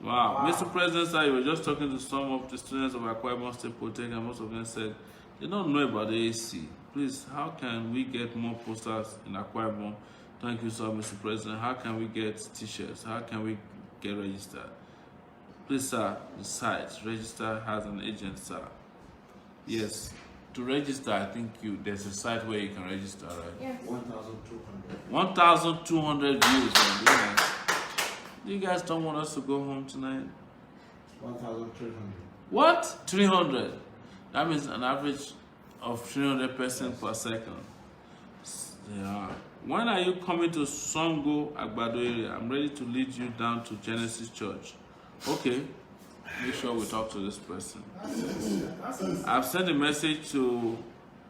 Wow. Mr. President, sir, you were just talking to some of the students of Akwa Ibom State Polytechnic, and most of them said they don't know about the AAC. Please, how can we get more posters in Akwa Ibom? Thank you, sir, Mr. President. How can we get t-shirts? How can we get registered? Please, sir, the site, register has an agent, sir. Yes. To register, I think there's a site where you can register, right?
Yes.
1,200.
1,200 views. Man. You guys don't want us to go home tonight?
1,300.
What? 300? That means an average of 300 persons per second. Yeah. When are you coming to Songo, Agbado area? I'm ready to lead you down to Genesis Church. Okay. Make sure we talk to this person. I've sent a message to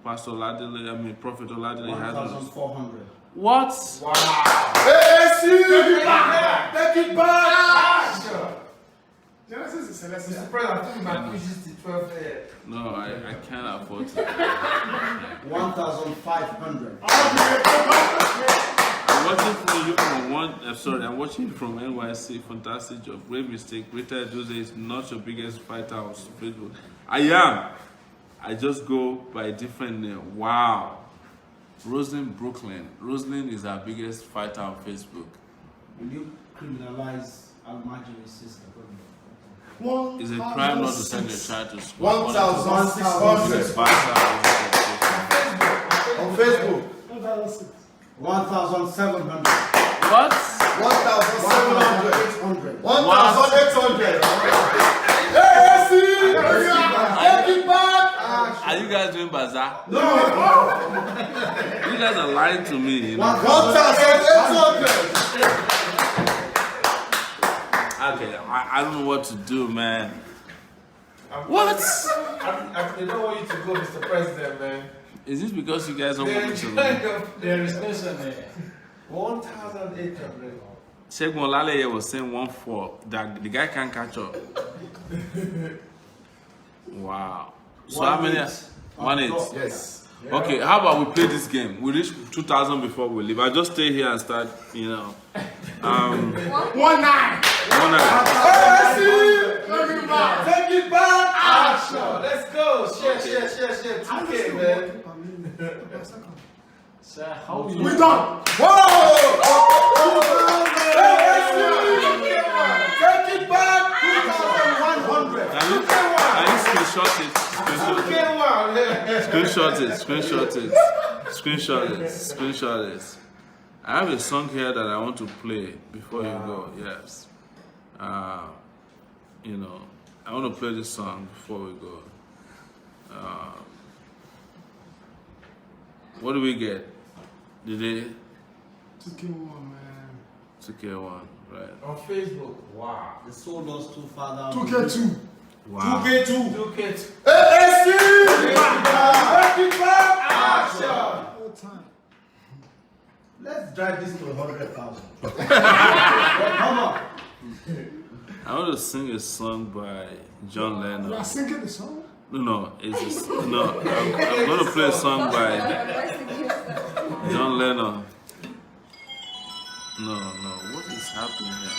Pastor Oladile, Prophet Oladile.
1,400.
What?
Wow! AAC! Take it back! Take it back! Genesis is Celestial. Mr. President, I think my push is to 12 here.
No, I can't afford to.
1,500.
I'm watching from NYC. Fantastic job. Great mistake. Greater Jose is not your biggest fighter on Facebook. I am. I just go by a different name. Wow. Roslyn Brooklyn. Roslyn is our biggest fighter on Facebook.
Will you criminalize Al-Majiri's sister?
It's a crime not to send your child to school.
1,600 on Facebook.
1,700.
What?
1,700. 1,800. AAC! Take it back!
Are you guys doing bazaar?
No!
You guys are lying to me. You know?
1,800.
Okay, I don't know what to do, man. What?
They don't want you to go, Mr. President, man.
Is this because you guys don't want me to leave?
There is no son there.
1,800.
Sheikh Molaleye was saying 1,400. That the guy can't catch up. Wow. So how many? 1,800.
Yes.
Okay, how about we play this game? We reach 2,000 before we leave. I just stay here and start, you know.
1,900.
1,900.
Take it back! Action! Let's go! Share. 2K, man.
Sir, how will you?
We done! Whoa!
screenshot it. Screenshot it. I have a song here that I want to play before you go. Yes. You know, I want to play this song before we go. What do we get? Did they?
2K1, man.
2K1, right?
On Facebook.
Wow. They sold us 2,000.
2K2.
Wow.
2K2.
ASC! Take it back! Action! No time.
Let's drive this to 100,000. Come on.
I want to sing a song by John
You
Lennon.
are singing the song?
No, it's no. I'm going to play a song by John Lennon. No, what is happening here?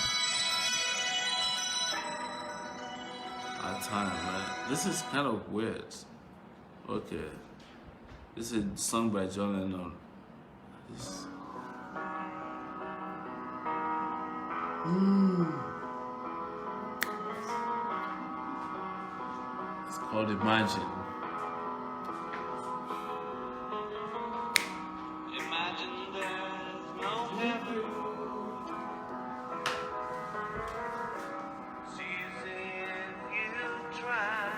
Our time, man. This is kind of weird. Okay. This is a song by John Lennon. This... It's called Imagine.
Imagine there's no heaven. It's easy if you try.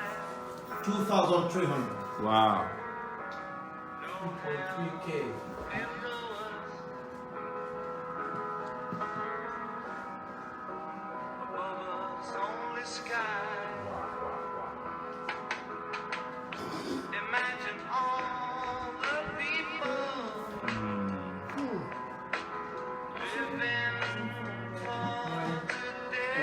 2,300.
Wow.
No heaven below us. Above us only sky. Imagine all the people living for today.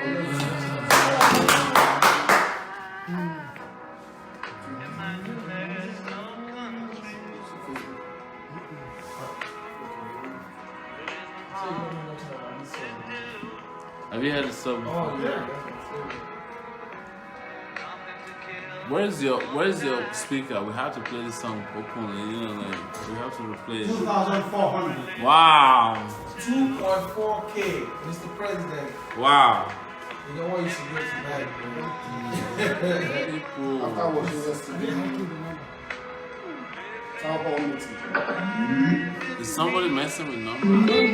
Imagine there's no country.
Have you heard the song?
Oh, yeah.
Where's your speaker? We have to play this song openly, you know, like we have to replay it.
2,400.
Wow.
2.4K, Mr. President.
Wow.
You know what you should do tonight,
People.
After watching yesterday, town hall meeting.
Is somebody messing with numbers?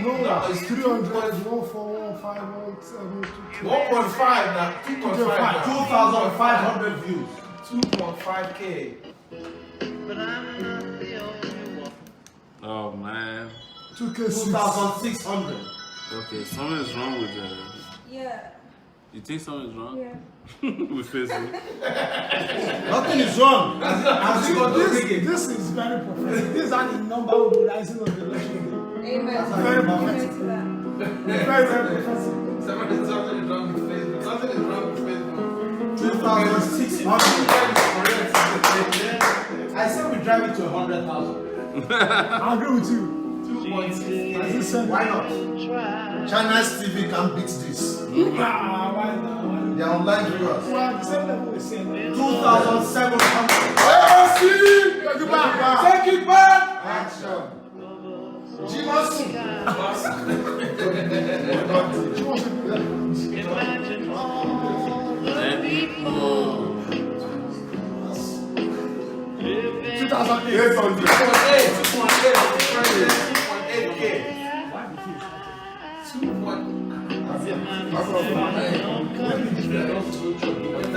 No, it's 300, 1415172. 1.5 now, 2.5.
2,500 views.
2.5K.
But I'm not the only one.
Oh man.
2,600.
Okay, something is wrong with the.
Yeah.
You think something is wrong?
Yeah.
With Facebook?
Nothing is wrong.
This is very prophetic. This is how the number will be rising on the election day.
Amen.
Very
Amen
prophetic.
to that.
Very, very prophetic.
Something is wrong with Facebook. Nothing is wrong with Facebook.
2,600. I said we drive it to 100,000.
I agree with you. 2.6. As you said,
Why not? China's TV can beat this.
why not?
They are online viewers.
Well, the same level we say.
2,700.
ASC! Take it back! Take it back!
Action.
Imagine all the people living
2,800.
2.8K.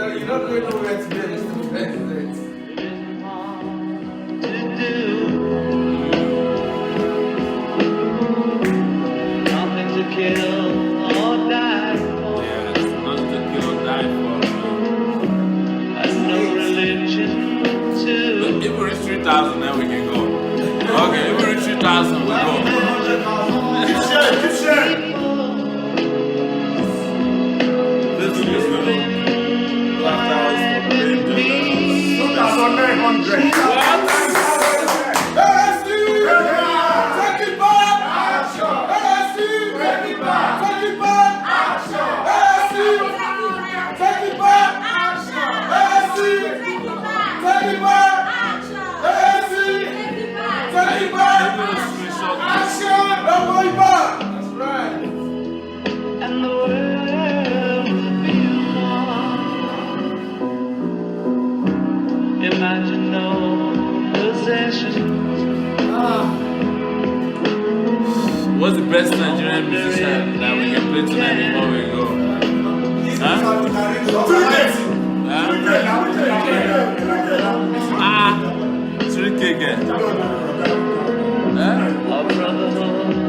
You're not going nowhere today, Mr. President.
to do. Nothing to kill or die for.
Yeah, it's not to kill or die for.
And no religion to.
If we reach 3,000, then we can go. Okay, if we reach 3,000, we go.
Keep sharing.
This is good.
2,900. ASC! Take it back! Action! ASC! Take it back! Take it back! Action! ASC! Take it back! Action! ASC! Take it back! ASC! Take it back! Action! Don't go back! That's right.
And the world will be one.
What's the best Nigerian musician that we can play tonight before we go? Huh? Huh? 3K again. Huh?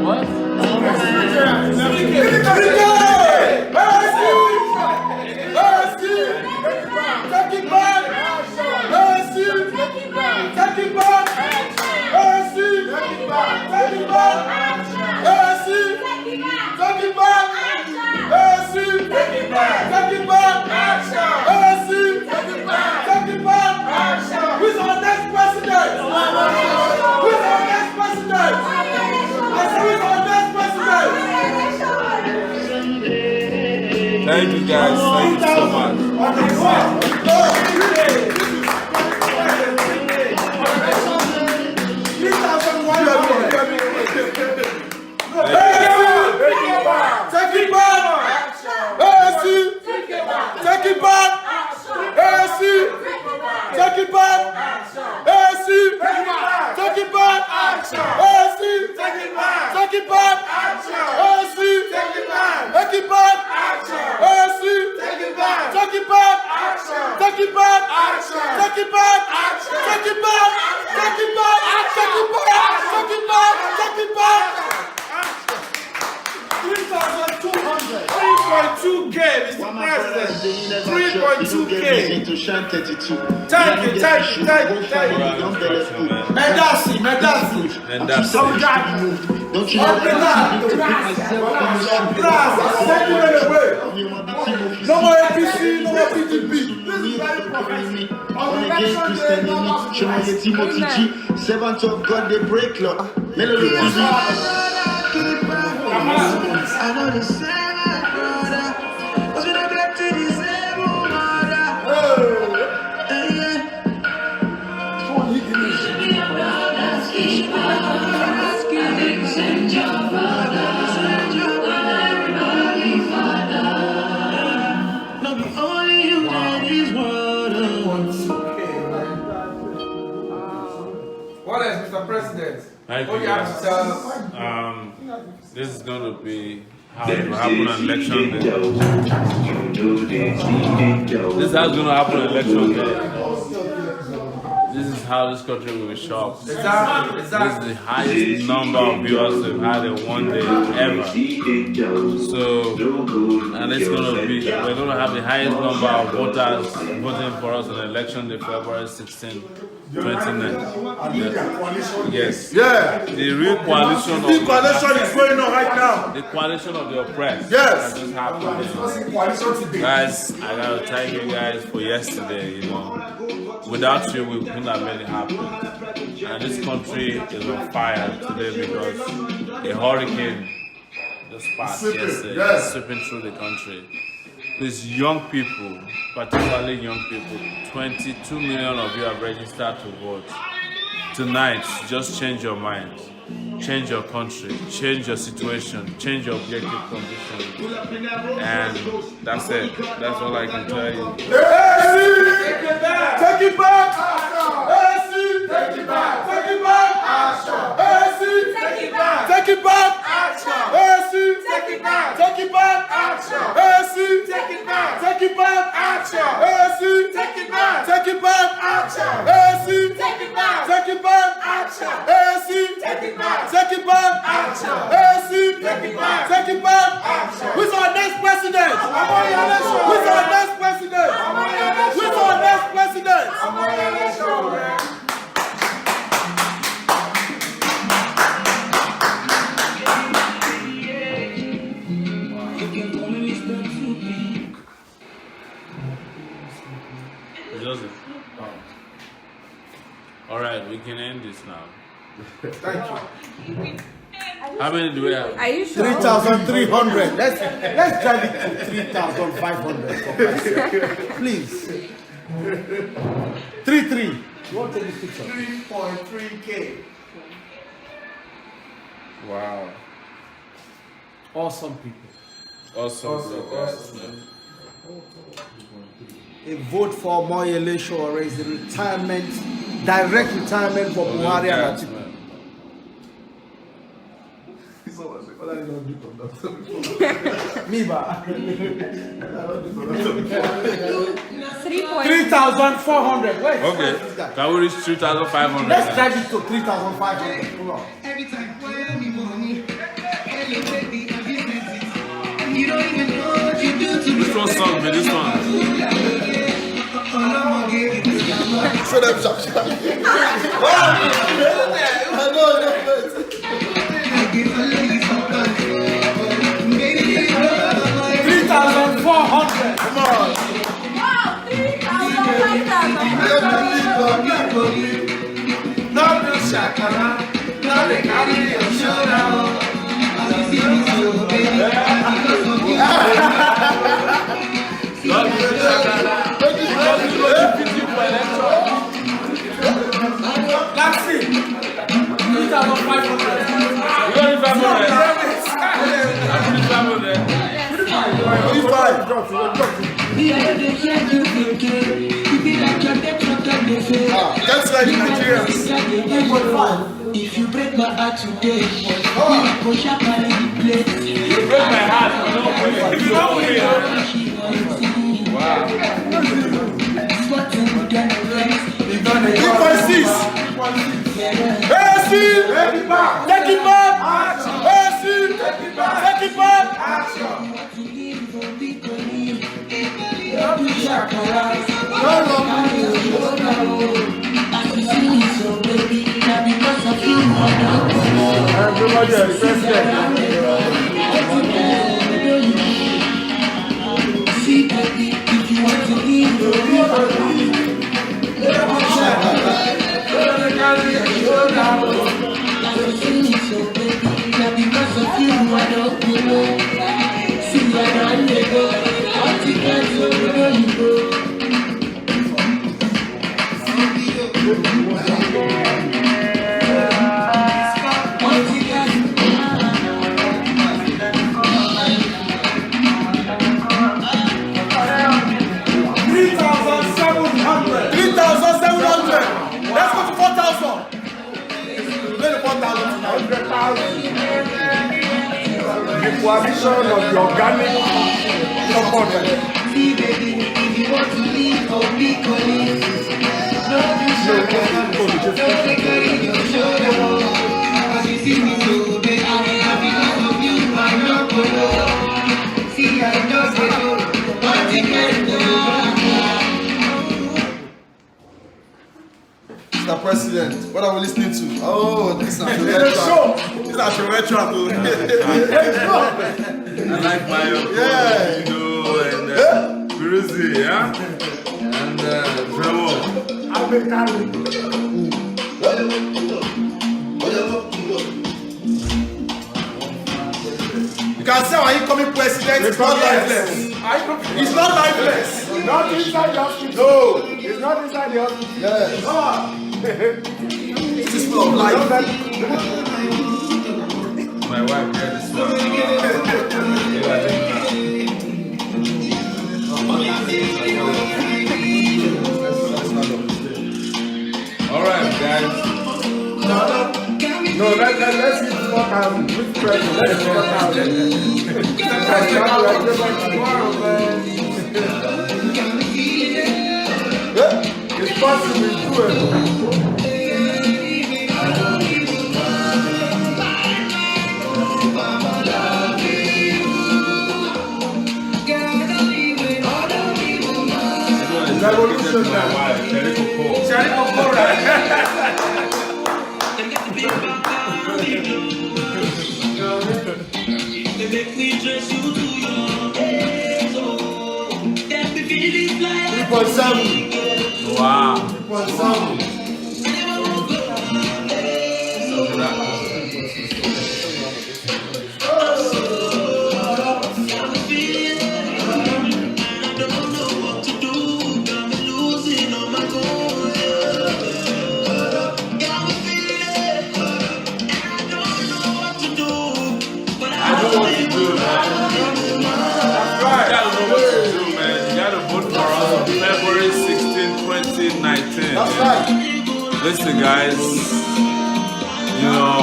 What?
Who's our next president? Who's our next president? I said, who's our next president?
Thank you guys. Thank you so much.
Take it back! ANC! Take it back! ANC! Take it back! ANC! Take it back! ANC! Take it back! Take it back! ANC! Take it back! Take it back! ANC! Take it back! Take it back! Take it back! Take it back! Take it back! Take it back! Take it back! Take it back! Take it back! 3,200. 3.2K, Mr. President. 3.2K. Thank you. Medasi.
Don't you know
No more APC, no more PDP.
Servant of God, they break law. Melody TV.
I know the same brother, cause we don't get to the same mother. Not the only you in this world.
What else, Mr. President?
Thank
What
you
you have to
guys.
tell us?
This is going to be how it will happen on election day. This is how it's going to happen on election day. This is how this country will be shocked.
Exactly.
This is the highest number of viewers we've had in one day ever. So, and it's going to be, we're going to have the highest number of voters voting for us on election day, February 16, 2019. Yes.
Yeah.
The real coalition
The coalition is going on right now.
the coalition of the oppressed.
Yes.
That just happened. Guys, I gotta thank you guys for yesterday, you know. Without you, we couldn't have made it happen. And this country is on fire today because a hurricane just passed yesterday,
Yes.
sweeping through the country. These young people, particularly young people, 22 million of you have registered to vote. Tonight, just change your mind. Change your country, change your situation, change your objective condition. And that's it. That's all I can tell you.
Take it back! Take it back! ANC! Take it back! Take it back! ANC! Take it back! Take it back! ANC! Take it back! Take it back! ANC! Take it back! Take it back! ANC! Take it back! Take it back! ANC! Take it back! Take it back! ANC! Take it back! Take it back! ANC! Take it back! Take it back! Who's our next president? Who's our next president? Who's our next president?
Omoyele Sowore.
Joseph. All right, we can end this now.
Thank you.
How many do we have?
Are you sure?
3,300. Let's drive it to 3,500. Please. 3,300. You want to take this picture?
3.3K.
Wow.
Awesome people.
Awesome.
Awesome.
a vote for Omoyele Sowore is the retirement, direct retirement for Buhari and Atiku. Me, ba. 3,400. Wait.
Okay. Can we reach 3,500?
Let's drive it to 3,500. Hold on.
Which one song be this one?
Show them shop. I know.
3,400.
Come on.
Wow, 3,000, 5,000.
No do shakara, no they carry your shoulder.
That's it. 3,500.
That's like Nigerians.
If you break my heart today, push up my plate.
You break my heart. If you don't win, wow.
3.6.
Take it back. Take it back. Take it back.
Everybody is
See, baby, if you want to leave, because of you, I don't know. See, I don't go. I'll take it so you go.
3,700. Let's go to 4,000. Let the 4,000.
the coalition of the organic supporters.
See, baby, if you want to leave or be colleagues, don't be shy. Don't take it in your shoulder. As you see me so, baby, because of you, I'm not gonna. See, I just get old. One ticket,
Mr. President, what are we listening to? Oh, this is a retro. This is a retro.
I like Mayo,
Yeah.
and Bruzy, yeah? And Trevor.
You can say when incoming president is not lifeless. It's not lifeless.
Not inside the hospital.
No.
It's not inside the hospital. Yes.
This is full of life.
My wife heard this one. Alright, guys.
No, let's see what I'm with president. Let's see what it's possible to do it. Revolution now.
Wow. You gotta know what to do, man. You gotta vote for us on listen.
That's right.
Listen, guys. You know,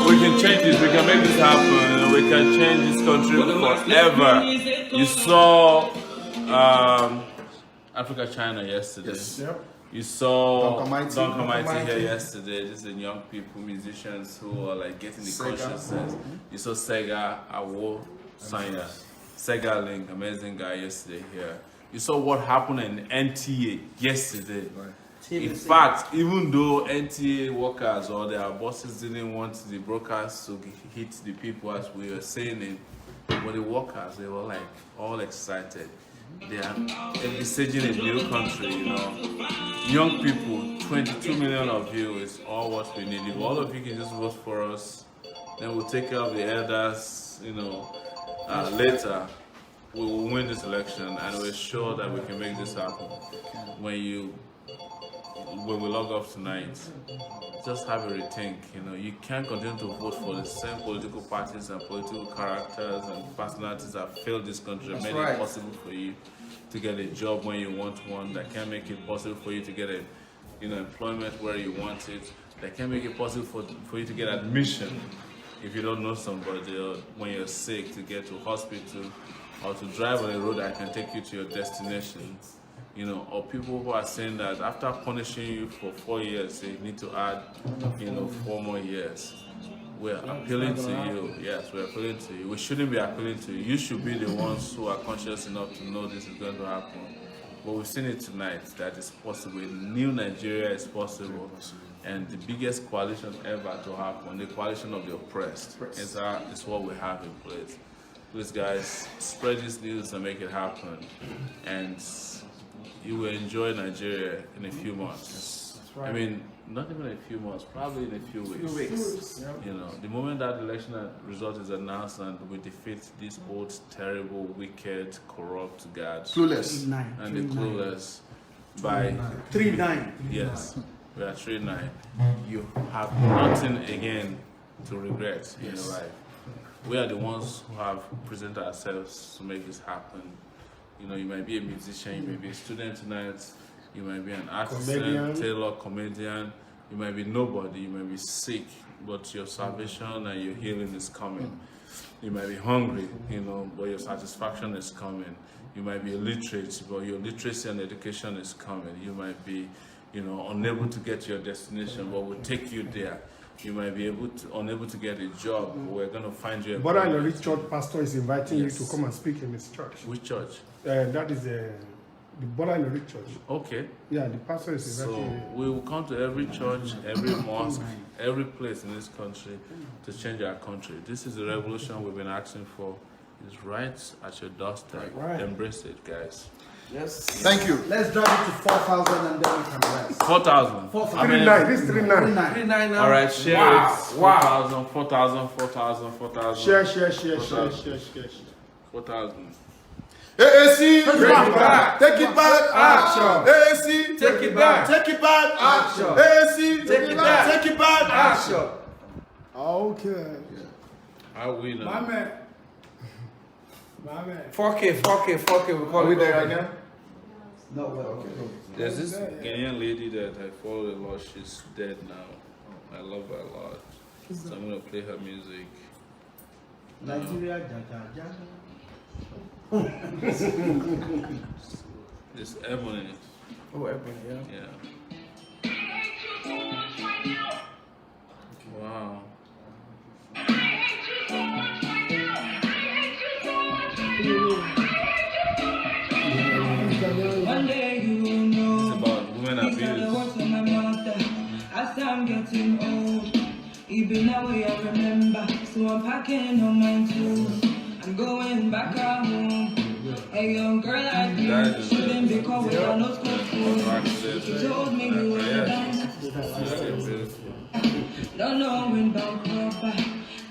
we can change this. We can make this happen. We can change this country forever. You saw Africa China yesterday.
Yes.
You saw
Don
Kamaiti here yesterday. These are young people, musicians who are like getting the
Sega.
consciousness. You saw Sega, Awo, Sanya, Sega Link, amazing guy yesterday here. You saw what happened in NTA yesterday. In fact, even though NTA workers or their bosses didn't want the broadcast to hit the people as we were saying it, but the workers, they were like all excited. They are envisaging a new country, you know. Young people, 22 million of you is all what we need. If all of you can just vote for us, then we'll take care of the elders, you know, later. We will win this election, and we're sure that we can make this happen. When we log off tonight, just have a rethink. You know, you can't continue to vote for the same political parties and political characters and personalities that failed this country and made it possible for you to get a job when you want one. That can't make it possible for you to get employment where you want it. That can't make it possible for you to get admission if you don't know somebody, or when you're sick to get to hospital, or to drive on a road that can take you to your destination. You know, or people who are saying that after punishing you for 4 years, they need to add, 4 more years. We're appealing to you. Yes, we're appealing to you. We shouldn't be appealing to you. You should be the ones who are conscious enough to know this is going to happen. But we've seen it tonight that it's possible. A new Nigeria is possible. And the biggest coalition ever to happen, the coalition of the oppressed, is what we have in place. Please, guys, spread this news and make it happen. And you will enjoy Nigeria in a few months. I mean, not even a few months, probably in a few weeks. You know, the moment that election result is announced and we defeat these old, terrible, wicked, corrupt guards.
Clueless.
And the clueless by
3-9.
Yes, we are 3-9. You have nothing again to regret in your life. We are the ones who have presented ourselves to make this happen. You know, you might be a musician, you may be a student tonight, you might be an artisan, tailor, comedian, you might be nobody, you might be sick, but your salvation and your healing is coming. You might be hungry, but your satisfaction is coming. You might be illiterate, but your literacy and education is coming. You might be, unable to get to your destination, but we'll take you there. You might be unable to get a job. We're going to find you a
But I know this church pastor is inviting you to come and speak in his church.
Which church?
That is the Bola-Nori church.
Okay.
Yeah, the pastor is inviting you.
So we will come to every church, every mosque, every place in this country to change our country. This is the revolution we've been asking for. It's right at your doorstep.
Right.
Embrace it, guys.
Yes.
Thank you.
Let's drive it to 4,000 and then we can rest.
4,000.
3-9. This 3-9.
3-9 now.
All right, share
Wow.
it.
Wow.
4,000.
Share.
4,000.
AAC,
Take it back.
take it back.
Action.
AAC,
Take it back.
take it back.
Action.
AAC,
Take it back.
take it back.
Action. Okay.
I win.
My man.
4K, we call
Are we
it.
there right now?
No, well, okay.
There's this Kenyan lady that I follow a lot. She's dead now. I love her a lot. So I'm going to play her music.
Nigeria, Jaga.
It's Ebony.
Oh, Ebony, yeah.
Yeah. Wow.
One day you will know.
It's about women abuse.
As I'm getting old, even now I remember. So I'm packing on my tools. I'm going back home. A young girl like you shouldn't be caught with a no school. She told me you were a dancer. Don't know when bank robber.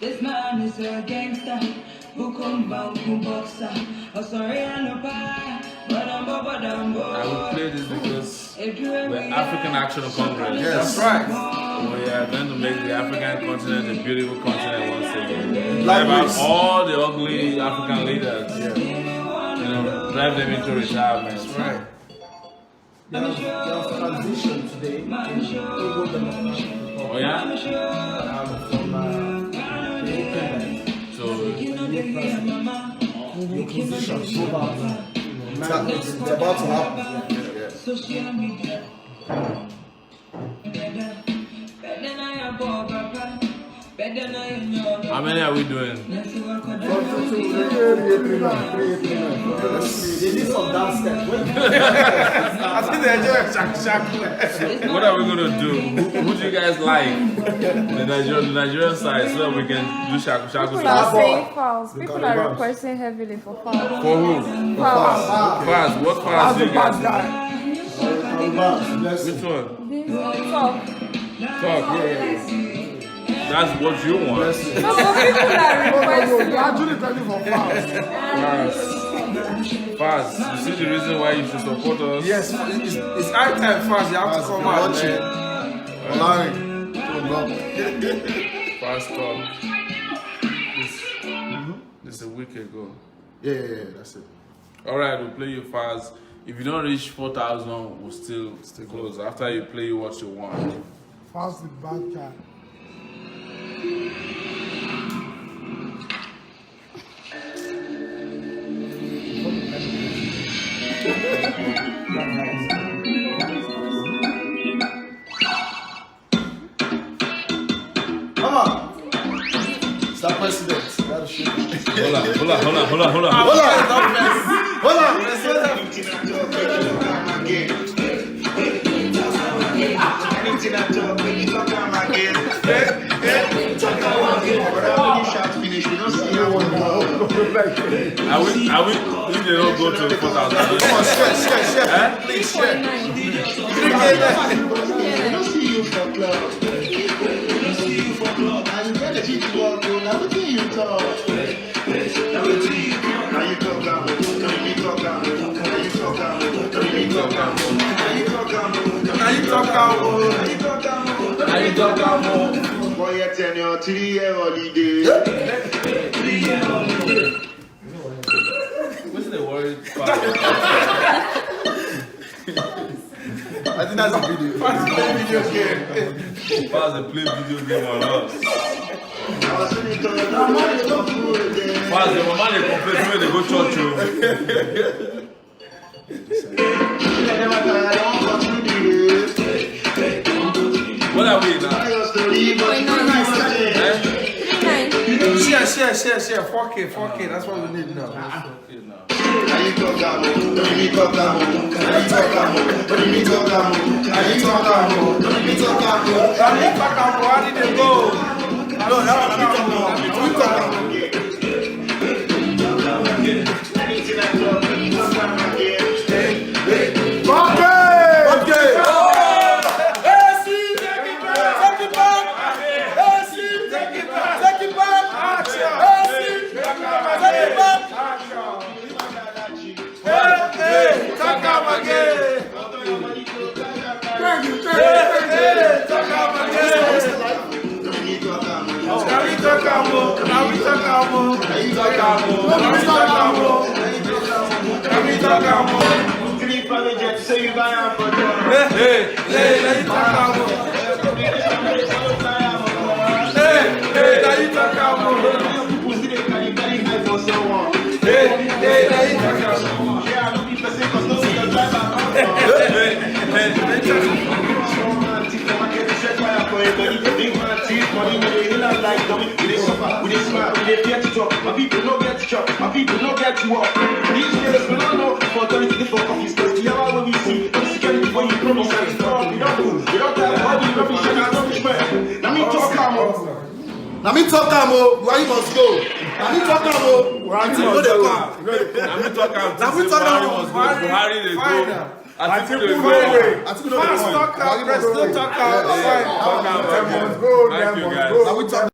This man is a gangster. Who come bank who boxer. Oh sorry I'm no pie.
I will play this because the African Action Congress.
Yes.
That's right.
We are going to make the African continent a beautiful continent once again.
Like
Drive
this.
out all the ugly African leaders. Drive them into retirement.
That's right.
there was transition today.
Oh yeah?
From the independent.
So
Your position so bad.
It's about to happen.
how many are we doing?
They need some dance steps.
I think they're just shack.
What are we gonna do? Who do you guys like? The Nigerian side, so that we can do shaku shaku.
People are saying fouls. People are requesting heavily for fouls.
For who?
Fouls.
Fast. What fast do you guys? Which one?
This talk.
Talk. That's what you want.
No, but people are requesting.
Actually, telling for fouls.
Fast. You see the reason why you should support us?
Yes, it's high time fast. You have to come out, man.
Fast talk. This a week ago.
Yeah, that's it.
All right, we'll play you fast. If you don't reach 4,000, we'll still close. After you play what you want.
Fouls the bad guy.
Come on. Mr. President. That'll shoot.
Hold on. Are we? If they don't go to 4,000.
Come on, share. Please share.
What's the word? Fast.
I think that's a video.
Fast, they play video game on us. Fast, the mama they complain when they go church. What are we now?
Share. 4K. That's what we need now. How did they go?
Now me talk Amo, where you must go. Now me talk Amo, where you must go.
Now we talk out.
Buhari
they go.
I think we go away.
President
talk out.
Them must go.
Thank you, guys.
Now we talk.